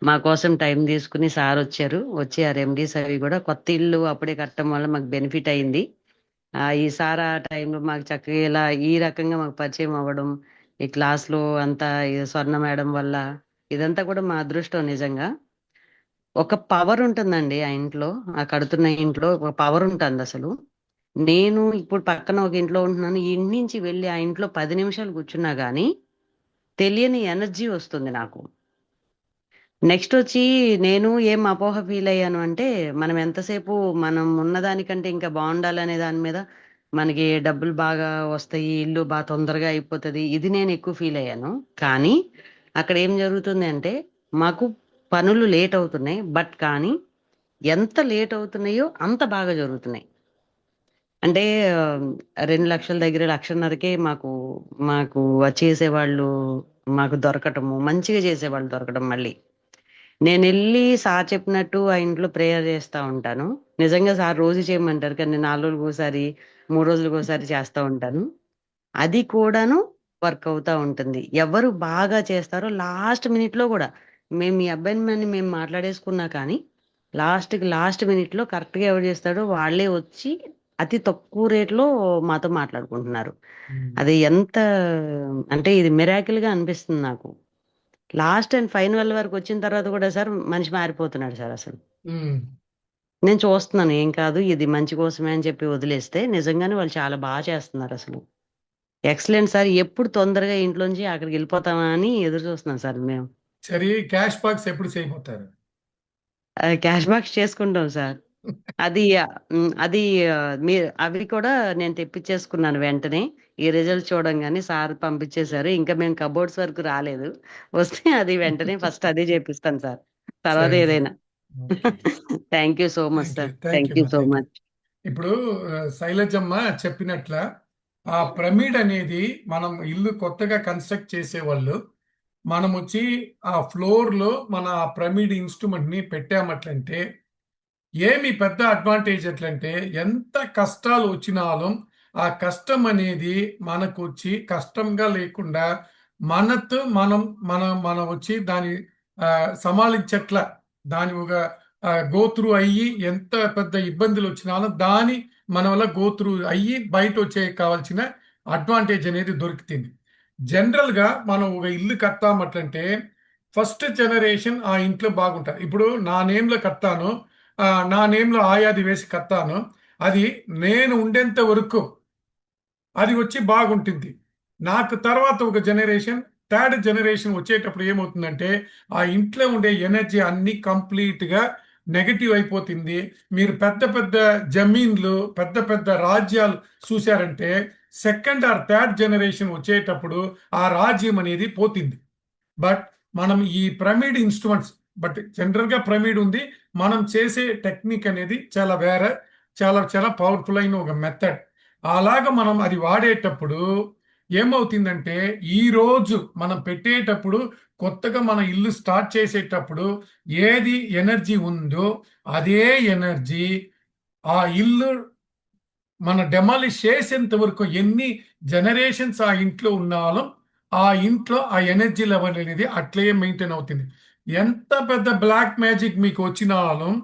మా కోసం టైం తీసుకుని సార్ వచ్చి ఆ రెమెడీస్ అవి కూడా, కొత్త ఇల్లు అప్పుడే కట్టడం వల్ల మాకు బెనిఫిట్ అయింది. ఈ సార్ ఆ టైంలో మాకు చక్కగా ఇలా ఈ రకంగా మాకు పరిచయం అవ్వడం, ఈ క్లాస్ లో అంతా స్వర్ణ మేడం వల్ల, ఇదంతా కూడా మా అదృష్టం. నిజంగా ఒక పవర్ ఉంటుందండి ఆ ఇంట్లో, ఆ కడుతున్న ఇంట్లో ఒక పవర్ ఉంటుంది అసలు. నేను ఇప్పుడు పక్కన ఒక ఇంట్లో ఉంటున్నాను, ఈ ఇంటి నుంచి వెళ్ళి ఆ ఇంట్లో 10 నిమిషాలు కూర్చున్నా గానీ తెలియని ఎనర్జీ వస్తుంది నాకు. నెక్స్ట్ వచ్చి నేను ఏం అపోహ ఫీల్ అయ్యాను అంటే మనం ఎంతసేపు మనం ఉన్నదానికంటే ఇంకా బాగుండాలనే దాని మీద మనకి డబ్బులు బాగా వస్తాయి, ఇల్లు బాగా తొందరగా అయిపోతుంది, ఇది నేను ఎక్కువ ఫీల్ అయ్యాను. కానీ అక్కడ ఏం జరుగుతుంది అంటే మాకు పనులు లేట్ అవుతున్నాయి, బట్ కానీ ఎంత లేట్ అవుతున్నాయో అంత బాగా జరుగుతున్నాయి. అంటే 2 లక్షల దగ్గర 1,50,000కే మాకు మాకు చేసేవాళ్ళు మాకు దొరకటము, మంచిగా చేసేవాళ్ళు దొరకడం. మళ్ళీ నేను వెళ్ళి సార్ చెప్పినట్టు ఆ ఇంట్లో ప్రేయర్ చేస్తా ఉంటాను. నిజంగా సార్ రోజు చేయమంటారు, కానీ నేను 4 రోజులకు ఒకసారి 3 రోజులకు ఒకసారి చేస్తా ఉంటాను. అది కూడాను వర్క్ అవుతా ఉంటుంది. ఎవరు బాగా చేస్తారో లాస్ట్ మినిట్ లో కూడా మేము మీ అబ్బాయిని మేము మాట్లాడేసుకున్నా కానీ లాస్ట్ మినిట్ లో కరెక్ట్ గా ఎవరు చేస్తాడో వాళ్ళే వచ్చి అతి తక్కువ రేట్లో మాతో మాట్లాడుకుంటున్నారు. అది ఎంత అంటే ఇది మిరాకిల్ గా అనిపిస్తుంది నాకు. లాస్ట్ అండ్ ఫైనల్ వరకు వచ్చిన తర్వాత కూడా సార్ మనిషి మారిపోతున్నాడు సార్. అసలు ఉమ్. నేను చూస్తున్నాను, ఏం కాదు ఇది మంచి కోసమే అని చెప్పి వదిలేస్తే నిజంగానే వాళ్ళు చాలా బాగా చేస్తున్నారు. అసలు ఎక్సలెంట్ సార్. ఎప్పుడు తొందరగా ఇంట్లోంచి అక్కడికి వెళ్ళిపోతామా అని ఎదురు చూస్తున్నాం సార్ మేము. సరే, క్యాష్ బాక్స్ ఎప్పుడు చేయబోతారు? క్యాష్ బాక్స్ చేసుకుంటాం సార్. అది అది మీరు అవి కూడా నేను తెప్పించేసుకున్నాను వెంటనే. ఈ రిజల్ట్ చూడంగానే సార్ పంపించేశారు. ఇంకా మేము కబోర్డ్స్ వరకు రాలేదు. వస్తే అది వెంటనే ఫస్ట్ అదే చేపిస్తాను సార్, తర్వాత సరే, ఏదైనా. Okay. Thank you so much thank you, sir. Thank thank you you మా, సో థ్యాంక్ యూ. మచ్. ఇప్పుడు శైలజమ్మ చెప్పినట్ల ఆ ప్రమిడ్ అనేది మనం ఇల్లు కొత్తగా కన్స్ట్రక్ట్ చేసేవాళ్ళు మనం వచ్చి ఆ ఫ్లోర్ లో మన ఆ ప్రమిడ్ ఇన్స్ట్రుమెంట్ ని పెట్టామట్లంటే ఏమి పెద్ద అడ్వాంటేజ్ ఎట్లంటే ఎంత కష్టాలు వచ్చినాலும் ఆ కష్టం అనేది మనకు వచ్చి కష్టంగా లేకుండా మనతో మనం వచ్చి దాని సమాలించట్ల దాని ఒక గోత్రు అయ్యి ఎంత పెద్ద ఇబ్బందులు వచ్చినాலும் దాని మన వల్ల గోత్రు అయ్యి బయట వచ్చే కావాల్సిన అడ్వాంటేజ్ అనేది దొరుకుతుంది. జనరల్ గా మనం ఒక ఇల్లు కట్టామట్లంటే ఫస్ట్ జనరేషన్ ఆ ఇంట్లో బాగుంటారు. ఇప్పుడు నా నేమ్లో కట్టాను, నా నేమ్లో ఆయాది వేసి కట్టాను, అది నేను ఉండేంత వరకు అది వచ్చి బాగుంటుంది. నాకు తర్వాత ఒక జనరేషన్, థర్డ్ జనరేషన్ వచ్చేటప్పుడు ఏమవుతుందంటే ఆ ఇంట్లో ఉండే ఎనర్జీ అన్ని కంప్లీట్గా నెగటివ్ అయిపోతుంది. మీరు పెద్ద పెద్ద జమీన్లు పెద్ద పెద్ద రాజ్యాలు చూశారంటే సెకండ్ ఆర్ థర్డ్ జనరేషన్ వచ్చేటప్పుడు ఆ రాజ్యం అనేది పోతుంది. బట్ మనం ఈ ప్రమిడ్ ఇన్స్ట్రుమెంట్స్ బట్ జనరల్గా ప్రమిడ్ ఉంది, మనం చేసే టెక్నిక్ అనేది చాలా వేరే, చాలా చాలా పవర్ఫుల్ అయిన ఒక మెథడ్. అలాగ మనం అది వాడేటప్పుడు ఏమవుతుందంటే ఈ రోజు మనం పెట్టేటప్పుడు కొత్తగా మన ఇల్లు స్టార్ట్ చేసేటప్పుడు ఏది ఎనర్జీ ఉందో అదే ఎనర్జీ ఆ ఇల్లు మన డెమాలిష్ చేసేంత వరకు ఎన్ని జనరేషన్స్ ఆ ఇంట్లో ఉన్నాలో ఆ ఇంట్లో ఆ ఎనర్జీ లెవెల్ అనేది అట్లే మెయింటైన్ అవుతుంది. ఎంత పెద్ద బ్లాక్ మ్యాజిక్ మీకు వచ్చినాலும்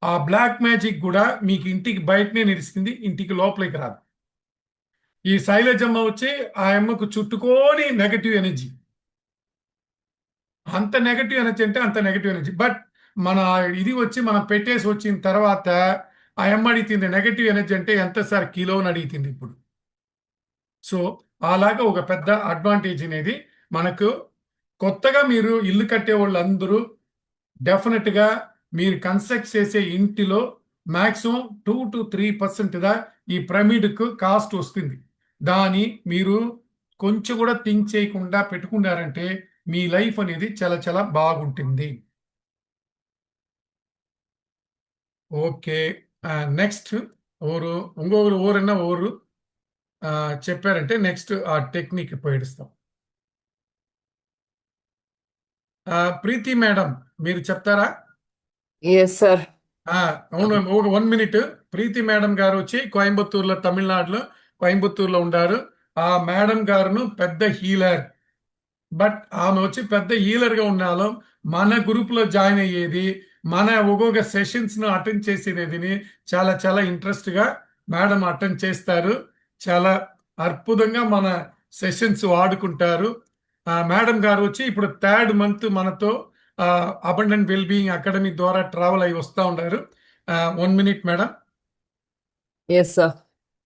ఆ బ్లాక్ మ్యాజిక్ కూడా మీకు ఇంటికి బయటనే నిలుస్తుంది, ఇంటికి లోపలికి రాదు. ఈ శైలజమ్మ వచ్చి ఆ అమ్మకు చుట్టుకొని నెగటివ్ ఎనర్జీ, అంత నెగటివ్ ఎనర్జీ అంటే అంత నెగటివ్ ఎనర్జీ. బట్ మన ఇది వచ్చి మనం పెట్టేసి వచ్చిన తర్వాత ఆ అమ్మ అడిగింది నెగటివ్ ఎనర్జీ అంటే ఎంత సార్ కిలో అని అడిగింది ఇప్పుడు. సో అలాగా ఒక పెద్ద అడ్వాంటేజ్ అనేది మనకు. కొత్తగా మీరు ఇల్లు కట్టే వాళ్ళందరూ డెఫినెట్గా మీరు కన్స్ట్రక్ట్ చేసే ఇంటిలో మ్యాక్సిమం 2 to 3% ఈ ప్రమిడ్కు కాస్ట్ వస్తుంది. దాన్ని మీరు కొంచెం కూడా థింక్ చేయకుండా పెట్టుకున్నారంటే మీ లైఫ్ అనేది చాలా చాలా బాగుంటుంది. ఓకే, నెక్స్ట్ ఓరు ఇంకొకరు ఓరన్నా ఓరు చెప్పారంటే నెక్స్ట్ ఆ టెక్నిక్ పోయిస్తాం. ప్రీతి మేడం మీరు చెప్తారా? Yes, sir. అవును, ఒక 1 minute. ప్రీతి మేడం గారు వచ్చి కోయంబత్తూరులో, తమిళనాడులో కోయంబత్తూరులో ఉండారు. ఆ మేడం గారును పెద్ద హీలర్, బట్ ఆమె వచ్చి పెద్ద హీలర్ గా ఉన్నాలో మన గ్రూప్ లో జాయిన్ అయ్యేది, మన ఒక్కొక్క సెషన్స్ ను అటెండ్ చేసేది చాలా చాలా ఇంట్రెస్ట్ గా మేడం అటెండ్ చేస్తారు. చాలా అద్భుతంగా మన సెషన్స్ వాడుకుంటారు. మేడం గారు వచ్చి ఇప్పుడు 3rd month మనతో అబండెంట్ వెల్బీయింగ్ అకాడమీ ద్వారా ట్రావెల్ అయి వస్తూ ఉన్నారు. 1 minute madam. Yes, sir.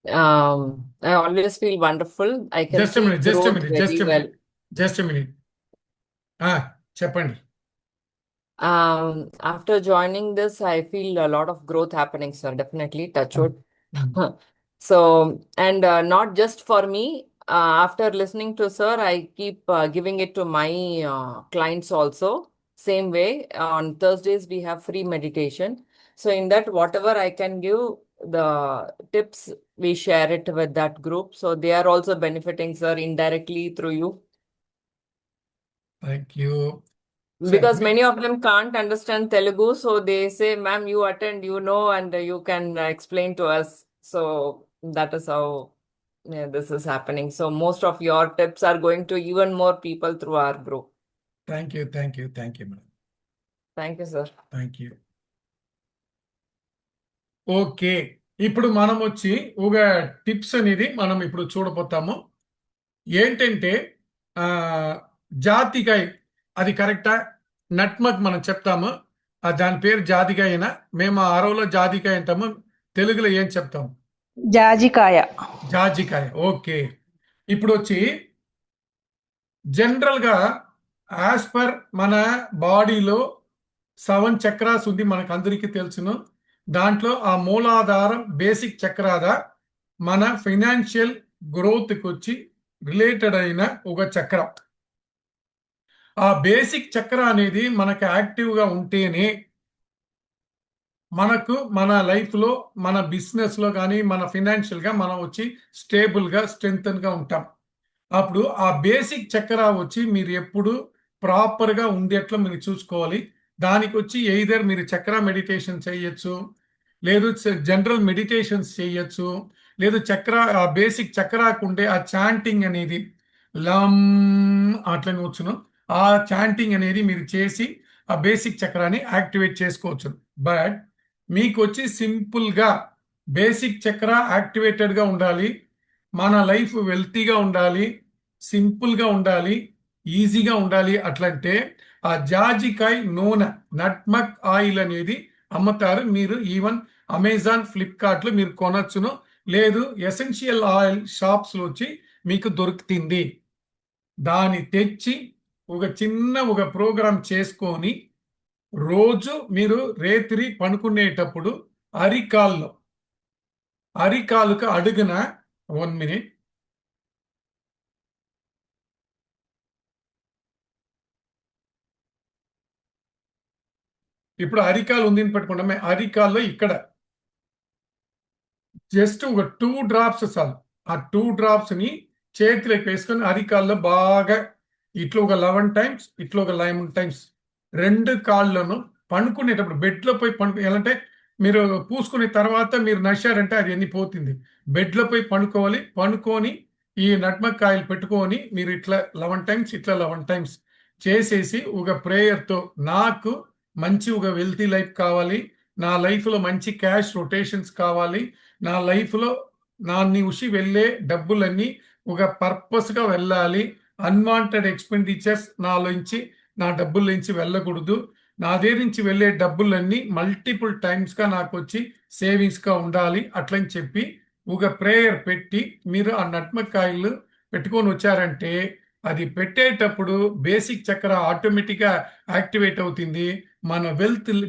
I always feel wonderful. I can just see minute growth very well. Just minute చెప్పండి. After joining this, I feel a lot of growth happening, sir. Definitely, touch wood. So, and not just for me. After listening to sir, I keep giving it to my clients also. Same way, on Thursdays we have free meditation. So in that, whatever I can give, the tips, we share it with that group. So they are also benefiting, sir, indirectly through you. Thank you. So, Because many of them can't understand Telugu, so they say, "Ma'am, you attend, you know, and you can explain to us." So that is how this is happening. So most of your tips are going to even more people through our group. thank you, madam. Thank you, sir. Thank you. Okay, ఇప్పుడు మనం వచ్చి ఒక tips అనేది మనం ఇప్పుడు చూడబోతాము. ఏంటంటే ఆ జాతికాయ, అది కరెక్టా? నట్మగ్ మనం చెప్తాము, దాని పేరు జాతికాయనా? మేము అరవలో జాతికాయ అంటాము, తెలుగులో ఏం చెప్తాము? జాజికాయ. జాజికాయ. ఓకే, ఇప్పుడు వచ్చి జనరల్ గా యాజ్ పర్ మన బాడీలో 7 చక్రాస్ ఉంది, మనకు అందరికీ తెలుసును. దాంట్లో ఆ మూలాధారం బేసిక్ చక్రాద మన ఫైనాన్షియల్ గ్రోత్కి వచ్చి రిలేటెడ్ అయిన ఒక చక్రం. ఆ బేసిక్ చక్ర అనేది మనకు యాక్టివ్గా ఉంటేనే మనకు మన లైఫ్లో, మన బిజినెస్లో కానీ, మన ఫైనాన్షియల్గా మనం వచ్చి స్టేబుల్గా, స్ట్రెంగ్తన్గా ఉంటాం. అప్పుడు ఆ బేసిక్ చక్ర వచ్చి మీరు ఎప్పుడు ప్రాపర్గా ఉండేట్లు మీరు చూసుకోవాలి. దానికి వచ్చి ఎయిదర్ మీరు చక్ర మెడిటేషన్ చేయొచ్చు, లేదు జనరల్ మెడిటేషన్స్ చేయొచ్చు, లేదు చక్ర ఆ బేసిక్ చక్రాకు ఉండే ఆ చాంటింగ్ అనేది లమ్ అట్లని వచ్చును, ఆ చాంటింగ్ అనేది మీరు చేసి ఆ బేసిక్ చక్రాన్ని యాక్టివేట్ చేసుకోవచ్చు. బట్ మీకు వచ్చి సింపుల్గా బేసిక్ చక్ర యాక్టివేటెడ్గా ఉండాలి, మన లైఫ్ వెల్తీగా ఉండాలి, సింపుల్గా ఉండాలి, ఈజీగా ఉండాలి అట్లంటే ఆ జాజికాయ నూనె, నట్మక్ ఆయిల్ అనేది అమ్ముతారు. మీరు ఈవెన్ అమెజాన్, ఫ్లిప్కార్ట్లో మీరు కొనొచ్చును, లేదు ఎసెన్షియల్ ఆయిల్ షాప్స్లో వచ్చి మీకు దొరుకుతుంది. దాన్ని తెచ్చి ఒక చిన్న ఒక ప్రోగ్రామ్ చేసుకొని రోజు మీరు రేత్రి పనుకునేటప్పుడు అరికాలుకు అడుగున 1 minute ఇప్పుడు అరికాలు ఉంది పెట్టుకుంటాం, అరికాల్లో ఇక్కడ జస్ట్ ఒక 2 drops చాలు. ఆ 2 drops ని చేతిలోకి వేసుకొని అరికాల్లో బాగా ఇట్లా ఒక 11 times, ఇట్లా ఒక 11 times, 2 కాళ్ళను పనుకునేటప్పుడు బెడ్లో పోయి ఎలాంటే మీరు పూసుకునే తర్వాత మీరు నశారంటే అది ఎన్ని పోతుంది. బెడ్లో పోయి పనుకోవాలి, పనుకొని ఈ నట్మకాయలు పెట్టుకొని మీరు ఇట్లా 11 times, ఇట్లా 11 times చేసేసి ఒక ప్రేయర్తో నాకు మంచి ఒక వెల్తీ లైఫ్ కావాలి, నా లైఫ్లో మంచి క్యాష్ రొటేషన్స్ కావాలి, నా లైఫ్లో నా నుంచి వెళ్ళే డబ్బులన్నీ ఒక పర్పస్గా వెళ్ళాలి, అన్వాంటెడ్ ఎక్స్పెండిచర్స్ నాలోంచి, నా డబ్బుల నుంచి వెళ్ళకూడదు, నా దగ్గర నుంచి వెళ్ళే డబ్బులన్నీ మల్టిపుల్ టైమ్స్గా నాకు వచ్చి సేవింగ్స్గా ఉండాలి అట్లని చెప్పి ఒక ప్రేయర్ పెట్టి మీరు ఆ నట్మకాయలు పెట్టుకొని వచ్చారంటే అది పెట్టేటప్పుడు బేసిక్ చక్ర ఆటోమేటిక్గా యాక్టివేట్ అవుతుంది. మన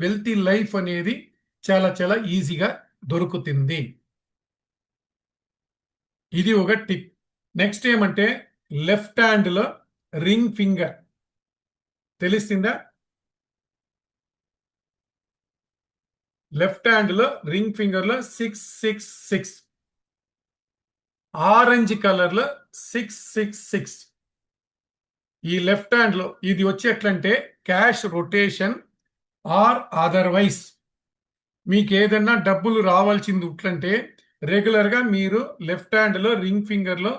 వెల్తీ లైఫ్ అనేది చాలా చాలా ఈజీగా దొరుకుతుంది. ఇది ఒక టిప్. నెక్స్ట్ ఏమంటే లెఫ్ట్ హ్యాండ్లో రింగ్ ఫింగర్ తెలిసిందా? లెఫ్ట్ హ్యాండ్లో రింగ్ ఫింగర్లో 666, ఆరెంజ్ కలర్లో 666. ఈ లెఫ్ట్ హ్యాండ్లో ఇది వచ్చి ఎట్లంటే క్యాష్ రొటేషన్ ఆర్ అదర్వైజ్ మీకు ఏదన్నా డబ్బులు రావాల్సింది ఉట్లంటే రెగ్యులర్గా మీరు లెఫ్ట్ హ్యాండ్లో రింగ్ ఫింగర్లో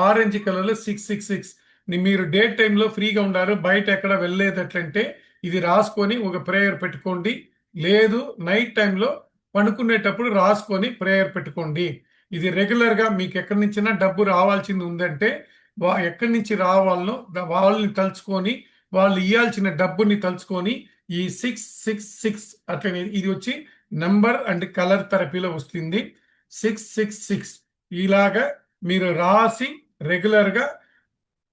ఆరెంజ్ కలర్లో 666 మీరు డే టైంలో ఫ్రీగా ఉండారు, బయట ఎక్కడ వెళ్ళలేదట్లంటే ఇది రాసుకొని ఒక ప్రేయర్ పెట్టుకోండి, లేదు నైట్ టైంలో పడుకునేటప్పుడు రాసుకొని ప్రేయర్ పెట్టుకోండి. ఇది రెగ్యులర్గా మీకు ఎక్కడి నుంచినా డబ్బు రావాల్సింది ఉందంటే ఎక్కడి నుంచి రావాలనో వాళ్ళని తలుచుకొని, వాళ్ళు ఇవ్వాల్సిన డబ్బుని తలుచుకొని ఈ 666 అట్లనే ఇది వచ్చి నెంబర్ అండ్ కలర్ థెరపీలో వస్తుంది. 666 ఇలాగా మీరు రాసి రెగ్యులర్గా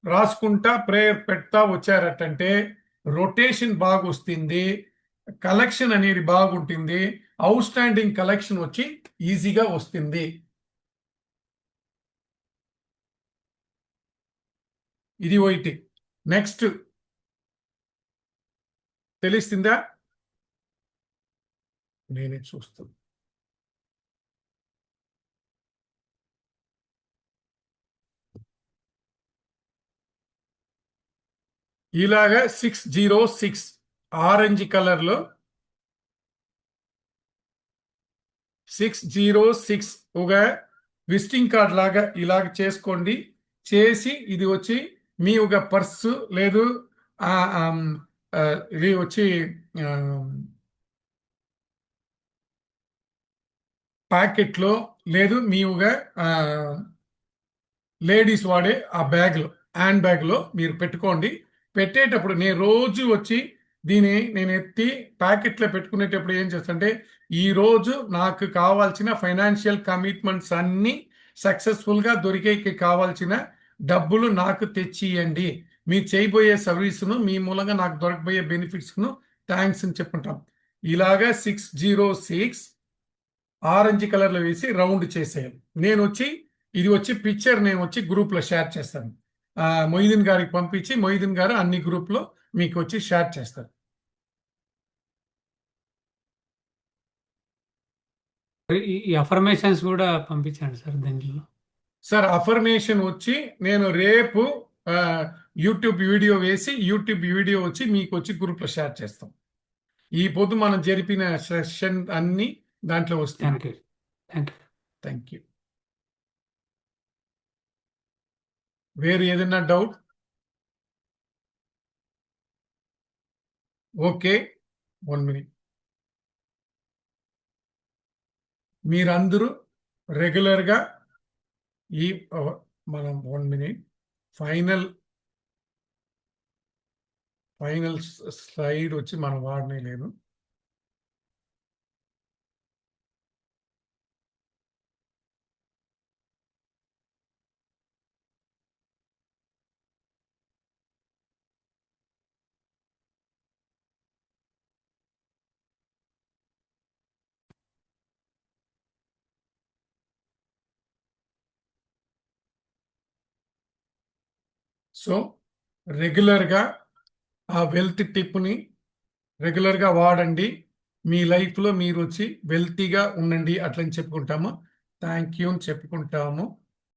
రాసుకుంటా ప్రేయర్ పెడతా వచ్చారటంటే రొటేషన్ బాగా వస్తుంది, కలెక్షన్ అనేది బాగుంటుంది, అవుట్ స్టాండింగ్ కలెక్షన్ వచ్చి ఈజీగా వస్తుంది. ఇది ఒకటి. నెక్స్ట్ తెలుస్తుందా? నేనే చూస్తాను. ఇలాగా 606 ఆరెంజ్ కలర్ లో 606 ఒక విజిటింగ్ కార్డ్ లాగా ఇలాగ చేసుకోండి. చేసి ఇది వచ్చి మీ ఒక పర్సు లేదు ఇది వచ్చి ప్యాకెట్లో లేదు మీ ఒక లేడీస్ వాడే ఆ బ్యాగ్లో హ్యాండ్ బ్యాగ్లో మీరు పెట్టుకోండి. పెట్టేటప్పుడు నేను రోజు వచ్చి నేను ఎత్తి ప్యాకెట్లో పెట్టుకునేటప్పుడు ఏం చేస్తానంటే, ఈరోజు నాకు కావాల్సిన ఫైనాన్షియల్ కమిట్మెంట్స్ అన్నీ సక్సెస్ఫుల్గా దొరికేకి కావాల్సిన డబ్బులు నాకు తెచ్చియండి, మీరు చేయబోయే సర్వీస్ను మీ మూలంగా నాకు దొరకబోయే బెనిఫిట్స్ను థ్యాంక్స్ అని చెప్పుకుంటాం. ఇలాగా 606 ఆరెంజ్ కలర్లో వేసి రౌండ్ చేసేయాలి. ఇది వచ్చి పిక్చర్ నేను వచ్చి గ్రూప్లో షేర్ చేస్తాను. మొయిదీన్ గారికి పంపించి మొయిదీన్ గారు అన్ని గ్రూప్లో మీకు వచ్చి షేర్ చేస్తారు. ఈ అఫర్మేషన్స్ కూడా పంపించండి సార్ దీంట్లో. సార్ అఫర్మేషన్ వచ్చి నేను రేపు యూట్యూబ్ వీడియో వేసి యూట్యూబ్ వీడియో వచ్చి మీకు వచ్చి గ్రూప్లో షేర్ చేస్తాం. ఈ పొద్దు మనం జరిపిన సెషన్ అన్ని దాంట్లో వస్తాయి. Thank you. Thank you. వేరు ఏదైనా డౌట్? Okay, 1 minute. మీరందరూ రెగ్యులర్గా ఈ మనం 1 minute ఫైనల్ స్లైడ్ వచ్చి మనం వాడనే లేదు. సో రెగ్యులర్గా ఆ వెల్త్ టిప్ని రెగ్యులర్గా వాడండి. మీ లైఫ్లో మీరు వచ్చి వెల్తీగా ఉండండి అట్లని చెప్పుకుంటాము. థ్యాంక్ యూ అని చెప్పుకుంటాము.